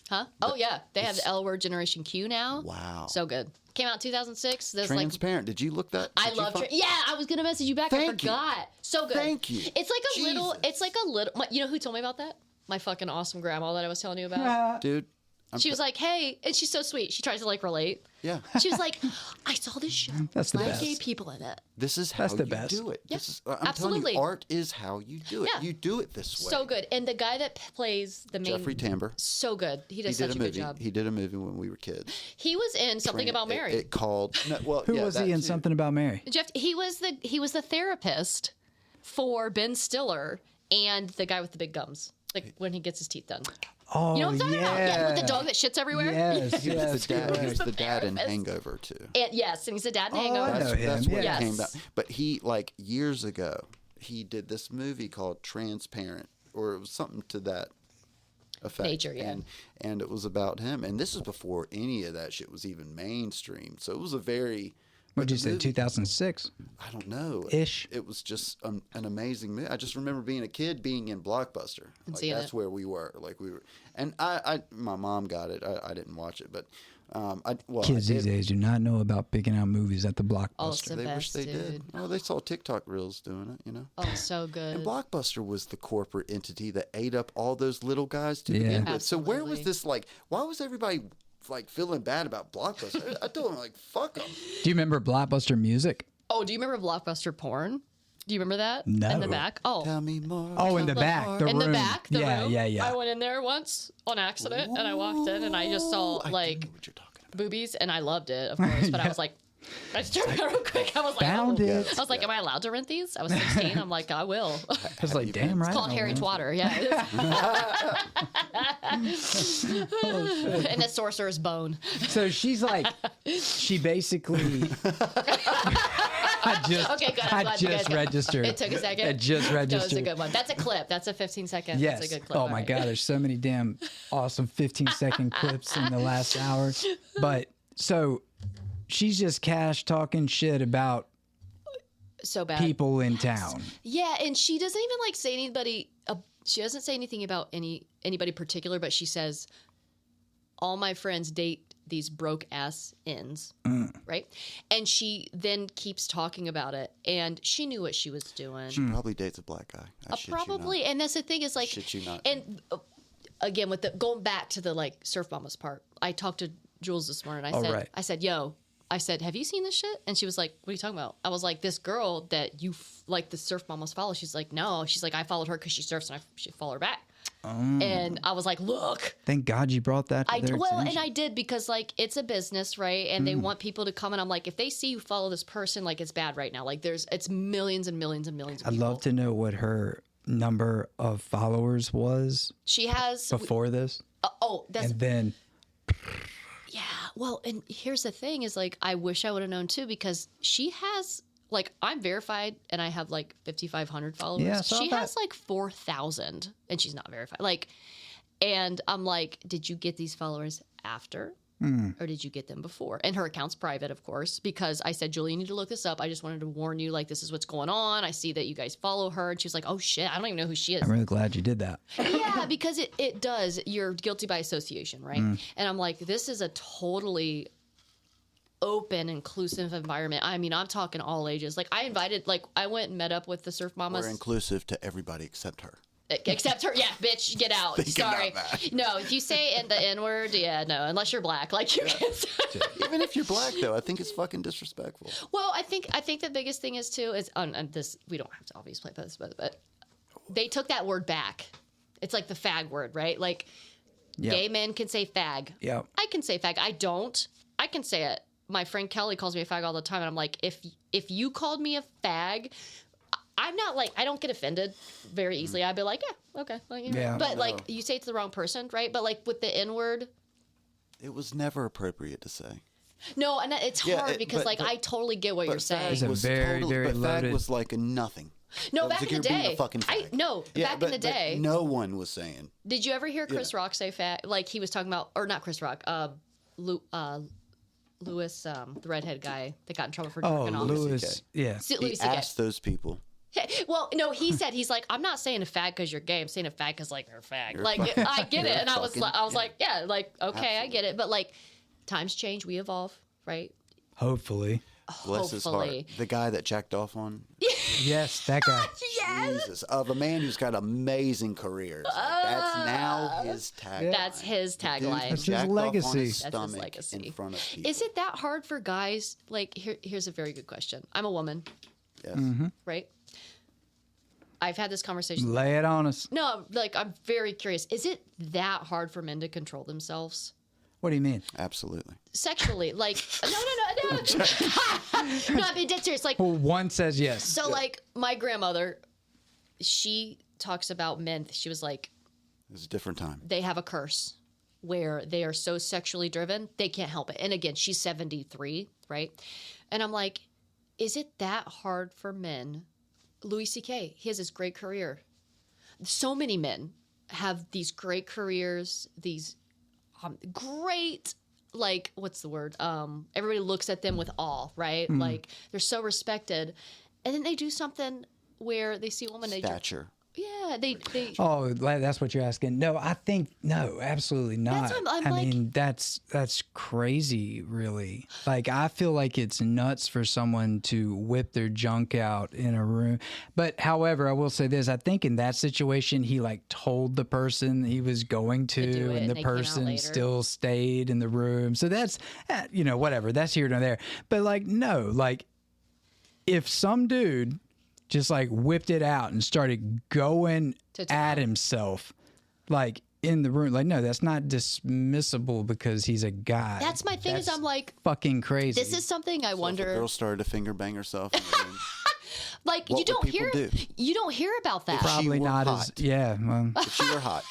Huh? Oh yeah, they have the L Word Generation Q now. Wow. So good. Came out in 2006. There's Transparent. Did you look that? I did you love. find- Yeah, I was gonna message you back. I Thank you. forgot. So good. Thank you. It's like a little. Jesus. It's like a little. You know who told me about that? My fucking awesome grandma that I was telling you about. Dude. She was like, "Hey," and she's so sweet. She tries to like relate. Yeah. She was like, "I saw this show. That's the Black best. gay people in it. This is how That's the you best. do it. Yeah, This is, I'm telling absolutely. you, art is how you do it. Yeah. You do it this way. So good." And the guy that plays the main Jeffrey Tambor. so good. He He does did such a a good movie. job. He did a movie when we were kids. He was in Something About Mary. It called. No, well, Who yeah, was that he in too. Something About Mary? Jeff, he was the therapist for Ben Stiller and the guy with the big gums. Like when he gets his teeth done. Oh, You know what I'm talking yeah. about? Yeah, with the dog that shits everywhere. Yes, He was yes. the dad. He was correct. the dad in therapist. Hangover too. And yes, and he's a dad in Oh, I Hangover. know him, That's what yes. it came about. But he, like years ago, he did this movie called Transparent, or it was something to that effect. Nature, yeah. And it was about him. And this is before any of that shit was even mainstream. So it was a very. What'd you the say, movie- 2006? I don't know. Ish. It was just an amazing movie. I just remember being a kid, being in Blockbuster. Like, seeing that's it. where we were. Like we were, and my mom got it. I didn't watch it, but Kids I these did. days do not know about picking out movies at the Oh, Blockbuster. it's the They wish best, they did. dude. Oh, they saw TikTok reels doing it. You know. Oh, so good. And Blockbuster was the corporate entity that ate up all those little guys to Yeah. begin with. So where was Absolutely. this like? Why was everybody like feeling bad about Blockbuster? I told them like, fuck them. Do you remember Blockbuster music? Oh, do you remember Blockbuster porn? Do you remember that? No. In the back? Oh. Tell me more. Oh, in the back, the in room. the back, the yeah, room. yeah, yeah. I went in there once on accident, and I walked in, and I just saw I do like know what you're talking about. boobies, and I loved it, of course. But I was like, I just turned around real quick. I was like, Found oh. it. I was like, am I allowed to rent these? I was 16. I'm like, I will. I was like, damn right. It's called I Harry will. Twatter. Yeah. And the Sorcerer's Bone. So she's like, she basically. I just, Okay, good. I'm I glad you just guys got- registered. It took a second. I just That was a registered. good one. That's a clip. That's a 15 second. Yes. That's a good clip. Oh All my right. God, there's so many damn awesome 15-second clips in the last hour. But so she's just cash talking shit about So bad. people in town. Yeah, and she doesn't even like say anybody. She doesn't say anything about anybody particular, but she says, "All my friends date these broke ass ends," right? And she then keeps talking about it, and she knew what she was doing. She probably dates a black guy. I shit you not. Probably, and that's the thing is like, Shit you not. and again with the going back to the like surf mamas part, I talked to Jules this morning. I Oh, said, right. I said, have you seen this shit? And she was like, what are you talking about? I was like, this girl that you like the surf mamas follow. She's like, no. She's like, I followed her because she surfs and I should follow her back. And I was like, look. Thank God you brought that to their And attention. I did because like it's a business, right? And they want people to come and I'm like, if they see you follow this person, like it's bad right now. Like it's millions and millions and millions of I'd people. love to know what her number of followers was She has before this. that's And then yeah. Well, and here's the thing is like I wish I would have known too because she has like I'm verified and I have like 5,500 followers. Yeah, I saw she that. has like 4,000 and she's not verified. Like, and I'm like, did you get these followers after? Or did you get them before? And her account's private, of course, because I said, Julie, you need to look this up. I just wanted to warn you, like, this is what's going on. I see that you guys follow her. And she was like, oh, shit, I don't even know who she is. I'm really glad you did that. Yeah, because it does. You're guilty by association, right? And I'm like, this is a totally open, inclusive environment. I mean, I'm talking all ages. Like, I went and met up with the surf mamas. We're inclusive to everybody except her. Except her, bitch, get out. Sorry. No, if you say the N-word, no, unless you're black, like you can't say. Even if you're black, though, I think it's fucking disrespectful. Well, I think the biggest thing is too is on this. We don't have to obviously play this, but they took that word back. It's like the fag word, right? Like gay men can say fag. Yeah, I can say fag. I don't. I can say it. My friend Kelly calls me a fag all the time, and I'm like, if you called me a fag. I'm not like, I don't get offended very easily. I'd be like, yeah, okay. Like, but like, you say it to the wrong person, right? But like with the N-word. It was never appropriate to say. No, and it's hard because I totally get what you're saying. It's a very loaded. Fag was like a nothing. No, back in the day. Back in the day. No one was saying. Did you ever hear Chris Rock say fag? Like he was talking about, or not Chris Rock, Lewis, the redhead guy that got in trouble for jerking off. Lewis, yeah. He asked those people. Well, no, he's like, I'm not saying a fag because you're gay. I'm saying a fag because like you're a fag. I get it, and I was like, yeah, like okay, absolutely. I get it. But like, times change, we evolve, right? Hopefully. Bless his heart. The guy that jacked off on. Yes, that guy. Yes. Jesus, of a man who's got amazing career. That's now his tagline. That's his tagline. That's his legacy. That's his legacy. In front of people. Is it that hard for guys? Like, here's a very good question. I'm a woman. Yes. Mm-hmm. Right? I've had this conversation. Lay it on us. No, like, I'm very curious. Is it that hard for men to control themselves? What do you mean? Absolutely. Sexually. Like, no. No, I mean, dead serious. Like, well, one says yes. So, like, my grandmother, she talks about men. She was like, it's a different time. They have a curse where they are so sexually driven, they can't help it. And again, she's 73, right? And I'm like, is it that hard for men? Louis C.K., he has this great career. So many men have these great careers, these great, like, what's the word? Everybody looks at them with awe, right? Mm. Like, they're so respected. And then they do something where they see a woman. Stature. Yeah, they. Oh, that's what you're asking. No, I think no, absolutely not. That's what I mean, that's crazy, really. Like, I feel like it's nuts for someone to whip their junk out in a room. But however, I will say this: I think in that situation, he like told the person he was going to, and the person still stayed in the room. So that's whatever. That's here nor there. But like, no, like if some dude just like whipped it out and started going at himself, like in the room. Like, no, that's not dismissible because he's a guy. That's my thing. Is I'm like fucking crazy. This is something I wonder. If a girl started to finger bang herself in the room, like you don't hear about that. Probably not hot. Well. If she were hot.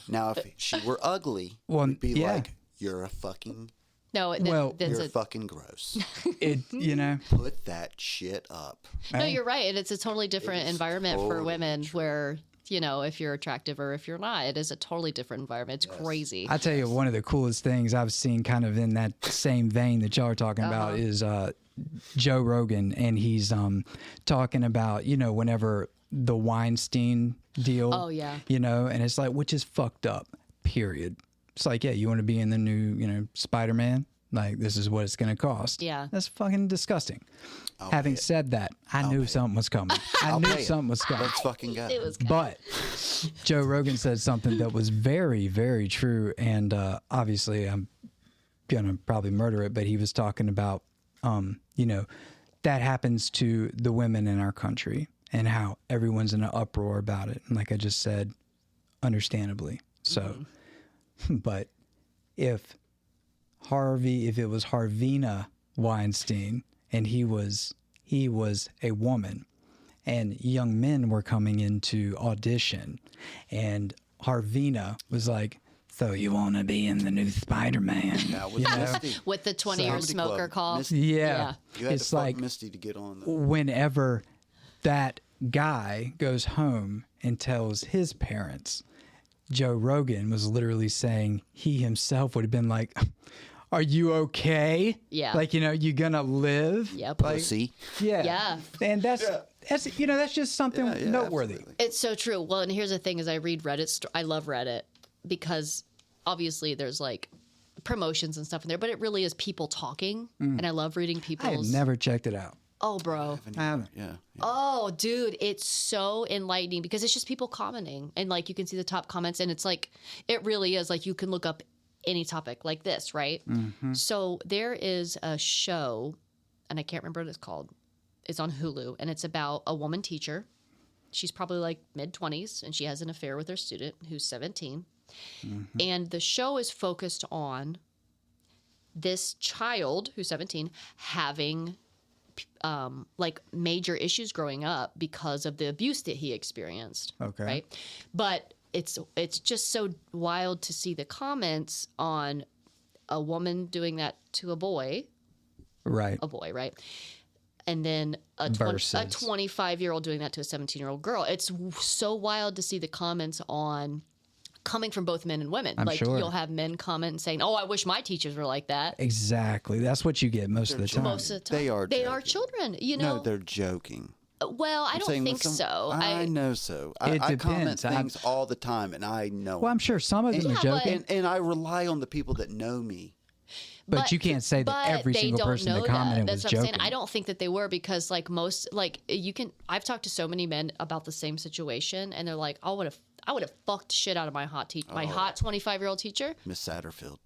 Now, if she were ugly, it'd be like, you're a fucking. No, you're fucking gross. Put that shit up. No, you're right. And it's a totally different environment for women where, if you're attractive or if you're not, it is a totally different environment. It's crazy. I tell you, one of the coolest things I've seen kind of in that same vein that y'all are talking about is Joe Rogan. And he's talking about, whenever the Weinstein deal. Oh, yeah. And it's like, which is fucked up, period. It's like, yeah, you want to be in the new, Spider-Man? Like, this is what it's going to cost. Yeah. That's fucking disgusting. Having said that, I knew something was coming. I knew something was coming. Let's fucking go. It was but Joe Rogan said something that was very, very true. And obviously, I'm going to probably murder it, but he was talking about, that happens to the women in our country and how everyone's in an uproar about it. And like I just said, understandably. So... But if it was Harvina Weinstein and he was a woman and young men were coming into audition and Harvina was like, so you want to be in the new Spider-Man? Yeah, with the 20-year smoker call. Yeah. You had to fuck Misty to get on. Whenever that guy goes home and tells his parents, Joe Rogan was literally saying he himself would have been like, are you okay? Yeah. Like, you gonna live? Yep. Like, pussy. Yeah. Yeah. And that's just something noteworthy. Absolutely. It's so true. Well, and here's the thing: is I read Reddit. I love Reddit because obviously there's like promotions and stuff in there, but it really is people talking, and I love reading people's. I have never checked it out. Oh, bro. I haven't. Yeah. Oh, dude, it's so enlightening because it's just people commenting and like you can see the top comments and it's like it really is like you can look up any topic like this, right? So there is a show and I can't remember what it's called. It's on Hulu and it's about a woman teacher. She's probably like mid-20s and she has an affair with her student who's 17. And the show is focused on this child who's 17 having like major issues growing up because of the abuse that he experienced. Okay. Right. But it's just so wild to see the comments on a woman doing that to a boy. Right. Right? And then a 25-year-old doing that to a 17-year-old girl. It's so wild to see the comments on coming from both men and women. I'm sure. You'll have men comment saying, "Oh, I wish my teachers were like that." Exactly. That's what you get most of the time. Most of the time. They are children, you know. No, they're joking. Well, I don't think so. I know so. I comment things all the time, and I know. Well, I'm sure some of them are joking. And I rely on the people that know me. But you can't say that every single person that commented was joking. I don't think that they were because like most, like you can, I've talked to so many men about the same situation and they're like, I would have fucked shit out of my hot 25-year-old teacher. Miss Satterfield.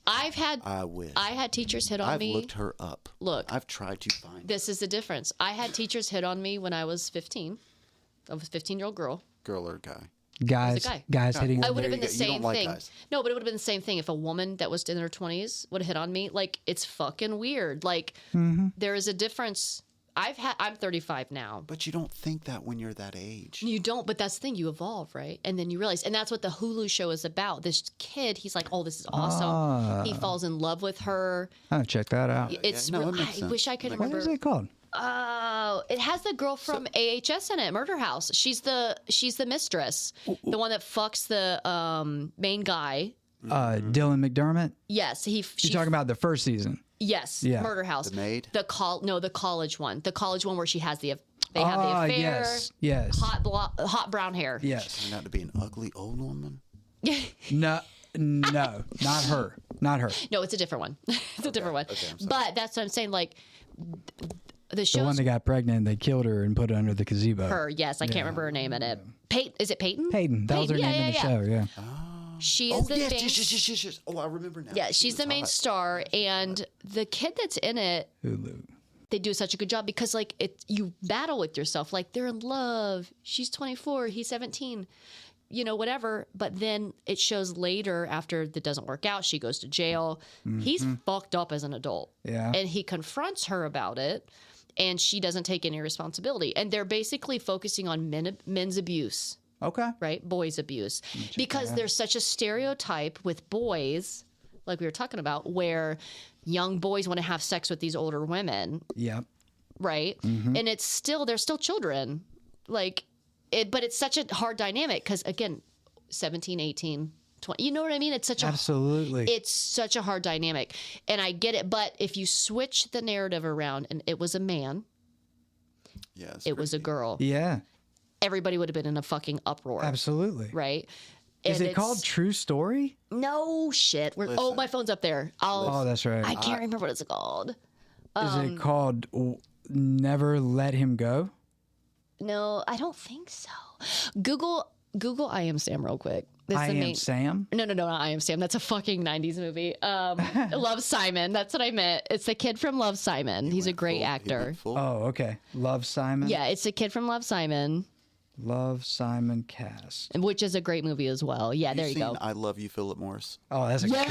I wish. I had teachers hit on me. I've looked her up. Look. I've tried to find This is the difference. I had teachers hit on me when I was 15. I was a 15-year-old girl. Girl or guy? Guys hitting on I would have been the You same don't like thing. guys. No, but it would have been the same thing if a woman that was in her 20s would have hit on me. Like, it's fucking weird. Like, there is a difference. I'm 35 now. But you don't think that when you're that age. You don't, but that's the thing. You evolve, right? And then you realize, and that's what the Hulu show is about. This kid, he's like, oh, this is awesome. He falls in love with her. Oh, check that out. It's. No, it I makes sense. wish I could What remember. is it called? Oh, it has the girl from AHS in it, Murder House. She's the mistress, the one that fucks the main guy. Dylan McDermott? Yes, You're talking about the first season. Yes, Yeah. Murder House. The maid? The college one. The college one where she has they have the affair. Yes. Hot brown hair. Yes. Turned out to be an ugly old woman. No, not her. Not her. No, it's a different one. It's a different one. Okay, I'm sorry. But that's what I'm saying. Like the The one that got pregnant, they killed her and put her under the gazebo. her. Yes, I can't remember her name in it. Is it Peyton? Peyton. That was her name in the show, yeah. She is the main. Yes. Oh, I remember now. Yeah, she's the main star, and the kid that's in it. Hulu. They do such a good job because like you battle with yourself. Like they're in love. She's 24. He's 17. You know, whatever. But then it shows later after that doesn't work out. She goes to jail. He's fucked up as an adult. Yeah. And he confronts her about it. And she doesn't take any responsibility. And they're basically focusing on men's abuse, Okay. right? Boys' abuse. Because there's such a stereotype with boys, like we were talking about, where young boys want to have sex with these older women, Yep. right? And they're still children. Like, but it's such a hard dynamic because, again, 17, 18, 20, you know what I mean? It's such Absolutely. It's such a hard dynamic. And I get it. But if you switch the narrative around and it was a man, it was a girl, Yeah. everybody would have been in a fucking uproar. Absolutely. Right? Is And it called True Story? No shit. Oh, my phone's up there. Oh, that's right. I can't remember what it's called. Is it called Never Let Him Go? No, I don't think so. Google I Am Sam real quick. I Am Sam? No, not I Am Sam. That's a fucking 90s movie. Love, Simon. That's what I meant. It's the kid from Love, Simon. He's a great actor. Oh, okay. Love, Simon? Yeah, it's the kid from Love, Simon. Love, Simon cast. Which is a great movie as well. Yeah, there you go. I Love You, Philip Morris. Oh, that's a great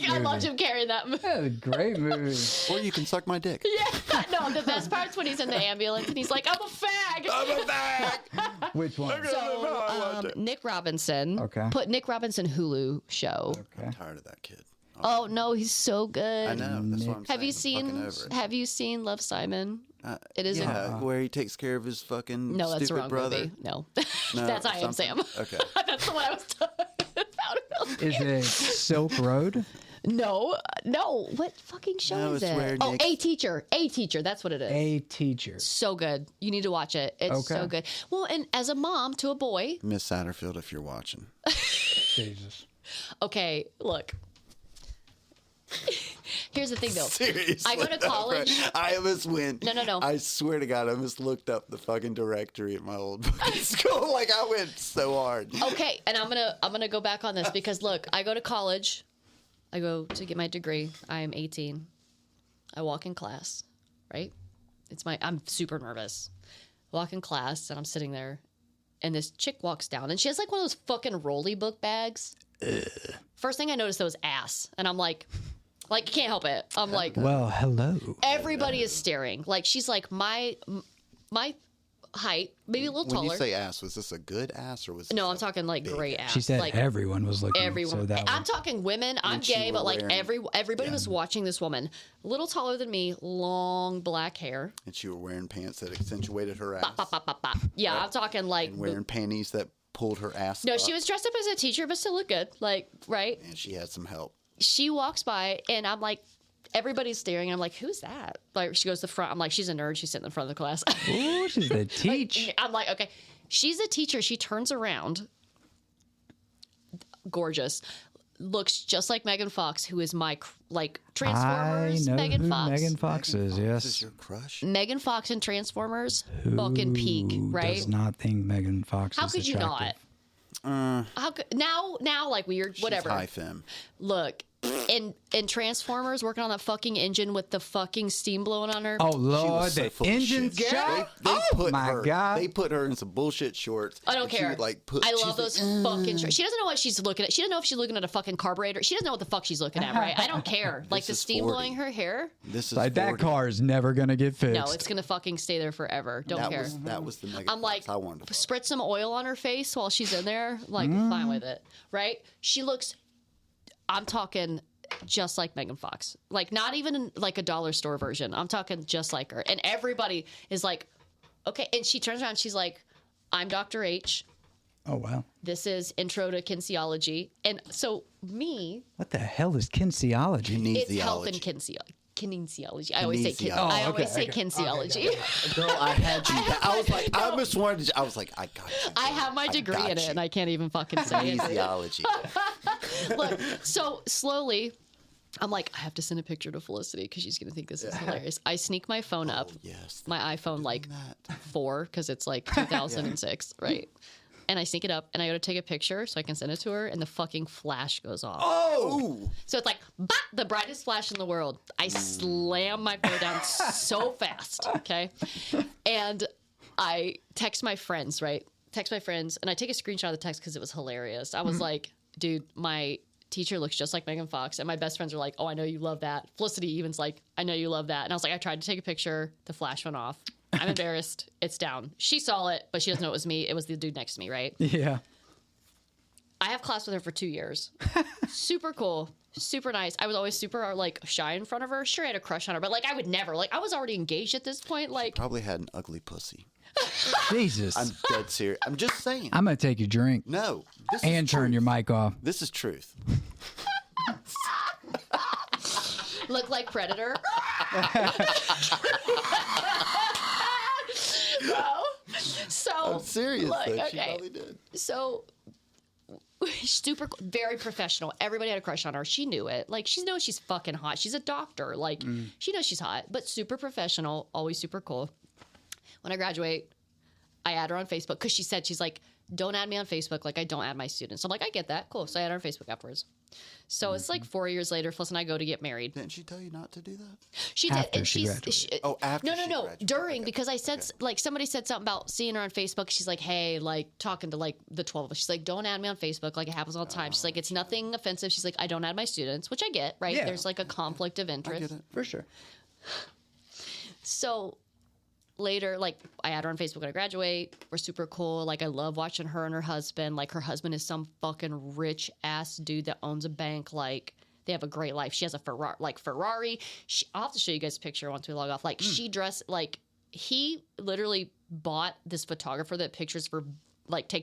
movie. I loved him carrying that movie. That's a great movie. Or You Can Suck My Dick. Yeah, no, the best part's when he's in the ambulance and he's like, I'm a fag. I'm a fag. Which one? So, Nick Robinson. Okay. Put Nick Robinson Hulu show. Okay. I'm tired of that kid. Oh, no, he's so good. I know. That's what I'm saying. Have you seen Love, Simon? It is where he takes care of his fucking No, that's the stupid wrong brother. movie. No. That's I Am Sam. Okay. That's the one I was talking about. Is it Silk Road? No. What fucking show No, is it's where it? Oh, Nick- A Teacher. A Teacher. That's what it is. A Teacher. So good. You need to watch it. It's so good. Well, and as a mom to a boy. Miss Satterfield, if you're watching. Jesus. Okay, look. Here's the thing, though. Seriously. I go to college. I almost went. No. I swear to God, I almost looked up the fucking directory at my old fucking school. Like, I went so hard. Okay, and I'm gonna go back on this because look, I go to college. I go to get my degree. I'm 18. I walk in class, right? I'm super nervous. Walk in class and I'm sitting there, and this chick walks down and she has like one of those fucking rolly book bags. First thing I noticed though was ass, and I'm like can't help it. I'm like, Well, hello. everybody is staring. Like she's like my height, maybe a little When taller. you say ass, was this a good ass or was this No, a I'm talking like big great ass? ass. She said like, everyone was looking. everyone. So that I'm talking women. I'm And she gay, were but like wearing- everybody was watching this woman, a little taller than me, long black hair. And she were wearing pants that accentuated her ass. Bop, bop, bop, bop, bop. Yeah, I'm talking like. And wearing panties that pulled her ass No, up. she was dressed up as a teacher, but still looked good. Like, right? And she had some help. She walks by, and I'm like, everybody's staring. And I'm like, who's that? Like, she goes to the front. I'm like, she's a nerd. She's sitting in front of the class. Ooh, she's the teach. I'm like, okay. She's a teacher. She turns around. Gorgeous. Looks just like Megan Fox, who is my, like, Transformers I know Megan who Fox. Megan Fox is. This Yes. is your crush? Megan Fox in Transformers, fucking peak, Who right? Does not think Megan Fox How is could you attractive. not? How could now like weird She's whatever. high femme. Look, in Transformers, working on that fucking engine with the fucking steam blowing on her. Oh She Lord, was so the full of engine's shit. shot. They Oh put my her, God. They put her in some bullshit shorts. I don't and she care. would, like, put, I she's love those like, fucking shorts. She doesn't know what she's looking at. She doesn't know if she's looking at a fucking carburetor. She doesn't know what the fuck she's looking at, right? I don't care. Like This the is steam 40. blowing her hair. This is Like that 40. car is never gonna get fixed. No, it's gonna fucking stay there forever. Don't care. That was the Megan I'm like, Fox I wanted to fuck. spritz some oil on her face while she's in there. Like, fine with it, right? She looks. I'm talking just like Megan Fox. Like, not even like a dollar store version. I'm talking just like her. And everybody is like, okay. And she turns around. And she's like, I'm Dr. H. Oh wow. This is Intro to Kinesiology. And so me, What the hell is kinesiology? it's health and kinesiology. I always say Kinesiology. I Oh, always say kinesiology. Girl, I had you. I was like, I almost wanted to. I was like, I got you. I have my degree got in it, you. and I can't even fucking say it. Kinesiology. Look, so slowly, I'm like, I have to send a picture to Felicity because she's gonna think this is hilarious. I sneak my phone up, yes. my iPhone like that. 4 because it's like 2006, right? And I sneak it up, and I go to take a picture so I can send it to her, and the fucking flash goes off. Oh! So it's like, bah, the brightest flash in the world. I slam my phone down so fast, okay? And I text my friends, right? And I take a screenshot of the text because it was hilarious. I was like, dude, my teacher looks just like Megan Fox. And my best friends are like, oh, I know you love that. Felicity even's like, I know you love that. And I was like, I tried to take a picture. The flash went off. I'm embarrassed. It's down. She saw it, but she doesn't know it was me. It was the dude next to me, right? Yeah. I have class with her for 2 years. Super cool. Super nice. I was always super like shy in front of her. Sure, I had a crush on her, but like I would never. Like I was already engaged at this point. Like Probably had an ugly pussy. Jesus. I'm dead serious. I'm just saying. I'm gonna take your drink No. This and is turn truth. your mic off. This is truth. look like Predator. No. So I'm serious. look, Though. She okay. probably did. So super, very professional. Everybody had a crush on her. She knew it. Like she knows she's fucking hot. She's a doctor. Like she knows she's hot, but super professional. Always super cool. When I graduate, I add her on Facebook because she said she's like, don't add me on Facebook. Like I don't add my students. I'm like, I get that. Cool. So I add her on Facebook afterwards. So it's like 4 years later. Felicity and I go to get married. Didn't she tell you not to do that? She did, After and she she's graduated. Oh, after no, she graduated. during Okay. because I said like somebody said something about seeing her on Facebook. She's like, hey, like talking to like the 12 of us. She's like, don't add me on Facebook. Like it happens all the time. She's like, it's nothing offensive. She's like, I don't add my students, which I get, right? Yeah. There's like a conflict of I interest. get it. For sure. So later, like I add her on Facebook when I graduate. We're super cool. Like I love watching her and her husband. Like her husband is some fucking rich ass dude that owns a bank. Like they have a great life. She has a Ferrari. I'll have to show you guys a picture once we log off. Like she dressed like he literally bought this photographer that takes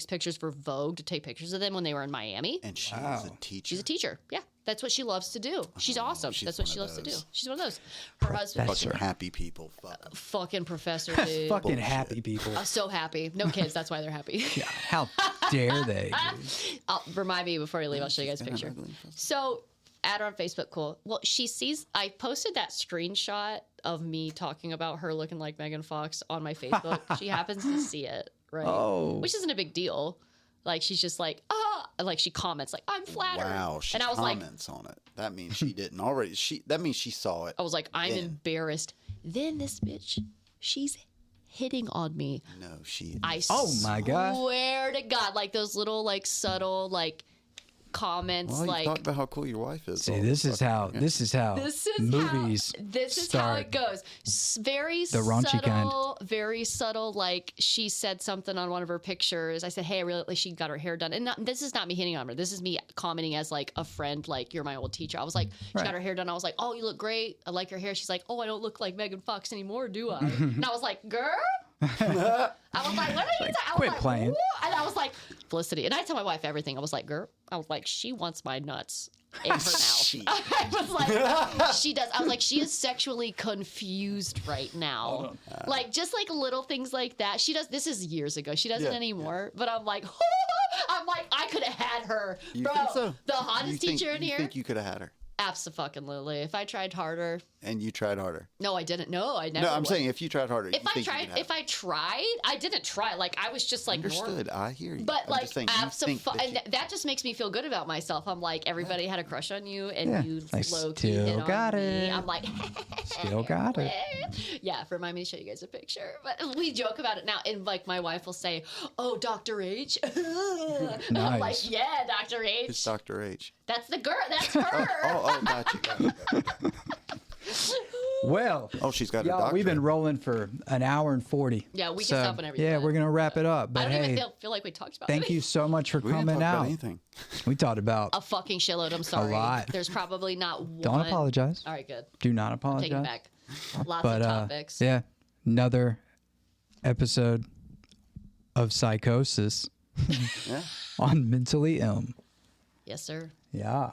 pictures for Vogue to take pictures of them when they were in Miami. And she was a teacher. She's a teacher. Yeah. That's what she loves to do. She's awesome. she's That's what one she of loves to do. those. She's one of those. Her husband, Fucking happy people. Fuck. fucking professor, dude. Fucking Bullshit. happy people. I'm so happy. No kids. That's why they're happy. Yeah, how dare they? dude? Remind me before you leave. I'll show you guys a She's been picture. ugly. So Add her on Facebook. Cool. Well, she sees. I posted that screenshot of me talking about her looking like Megan Fox on my Facebook. She happens to see it, right? Oh. Which isn't a big deal. Like she's just like, like she comments like, I'm flattered. Wow, she and I was comments on it. That means she didn't already. That means she saw it. I was like, I'm embarrassed. Then this bitch, she's hitting on me. No, she. Oh my God. Swear to God, like those little like subtle like comments. Well, like you talked about how cool your wife is. See, this is how movies this is start. how it goes. Very The raunchy subtle, very subtle. Like she said something on one of her pictures. I said, "Hey, I really like she got her hair done." And this is not me hitting on her. This is me commenting as like a friend. Like you're my old teacher. I was like, she got her hair done. I was like, "Oh, you look great. I like your hair." She's like, "Oh, I don't look like Megan Fox anymore, do I?" And I was like, "Girl." I was like, "What are you talking?" Quit playing. Whoa. And I was like, Felicity. And I tell my wife everything. I was like, "Girl," I was like, "She wants my nuts in her mouth." I was like, she does. I was like, she is sexually confused right now. Like, just like little things like that. She does. This is years ago. She doesn't anymore. But I'm like, I could have had her. You Bro, think so? the hottest teacher in you here. think you could have had her? Abso-fucking-lutely. If I tried harder. And you tried harder. No, I didn't. No, I never. No, I'm would. saying if you tried harder. If I tried, I didn't try. Like I was just like Understood. I hear you. But I'm like, just saying, and that just makes me feel good about myself. I'm like, everybody had a crush on you, and you I low key still hit got on it. me. I'm like, Still got it. Yeah, remind me to show you guys a picture. But we joke about it now, and like my wife will say, "Oh, Dr. H." I'm like, Nice. "Yeah, Dr. H." It's Dr. H. That's the girl. That's her. Got you. Well, Oh, she's got her y'all, doctorate. we've been rolling for an hour and 40. Yeah, we can stop whenever you Yeah, want. we're going to wrap it up. I But don't hey, even feel like we talked about thank anything. you so much for We didn't talk coming about out. anything. We talked about. A fucking shitload. I'm sorry. lot. There's probably not one. Don't apologize. All right, good. Do not Take apologize. it back. Lots But of topics. yeah, another episode of Psychosis Yeah. on MentallyiLM. Yes, sir. Yeah.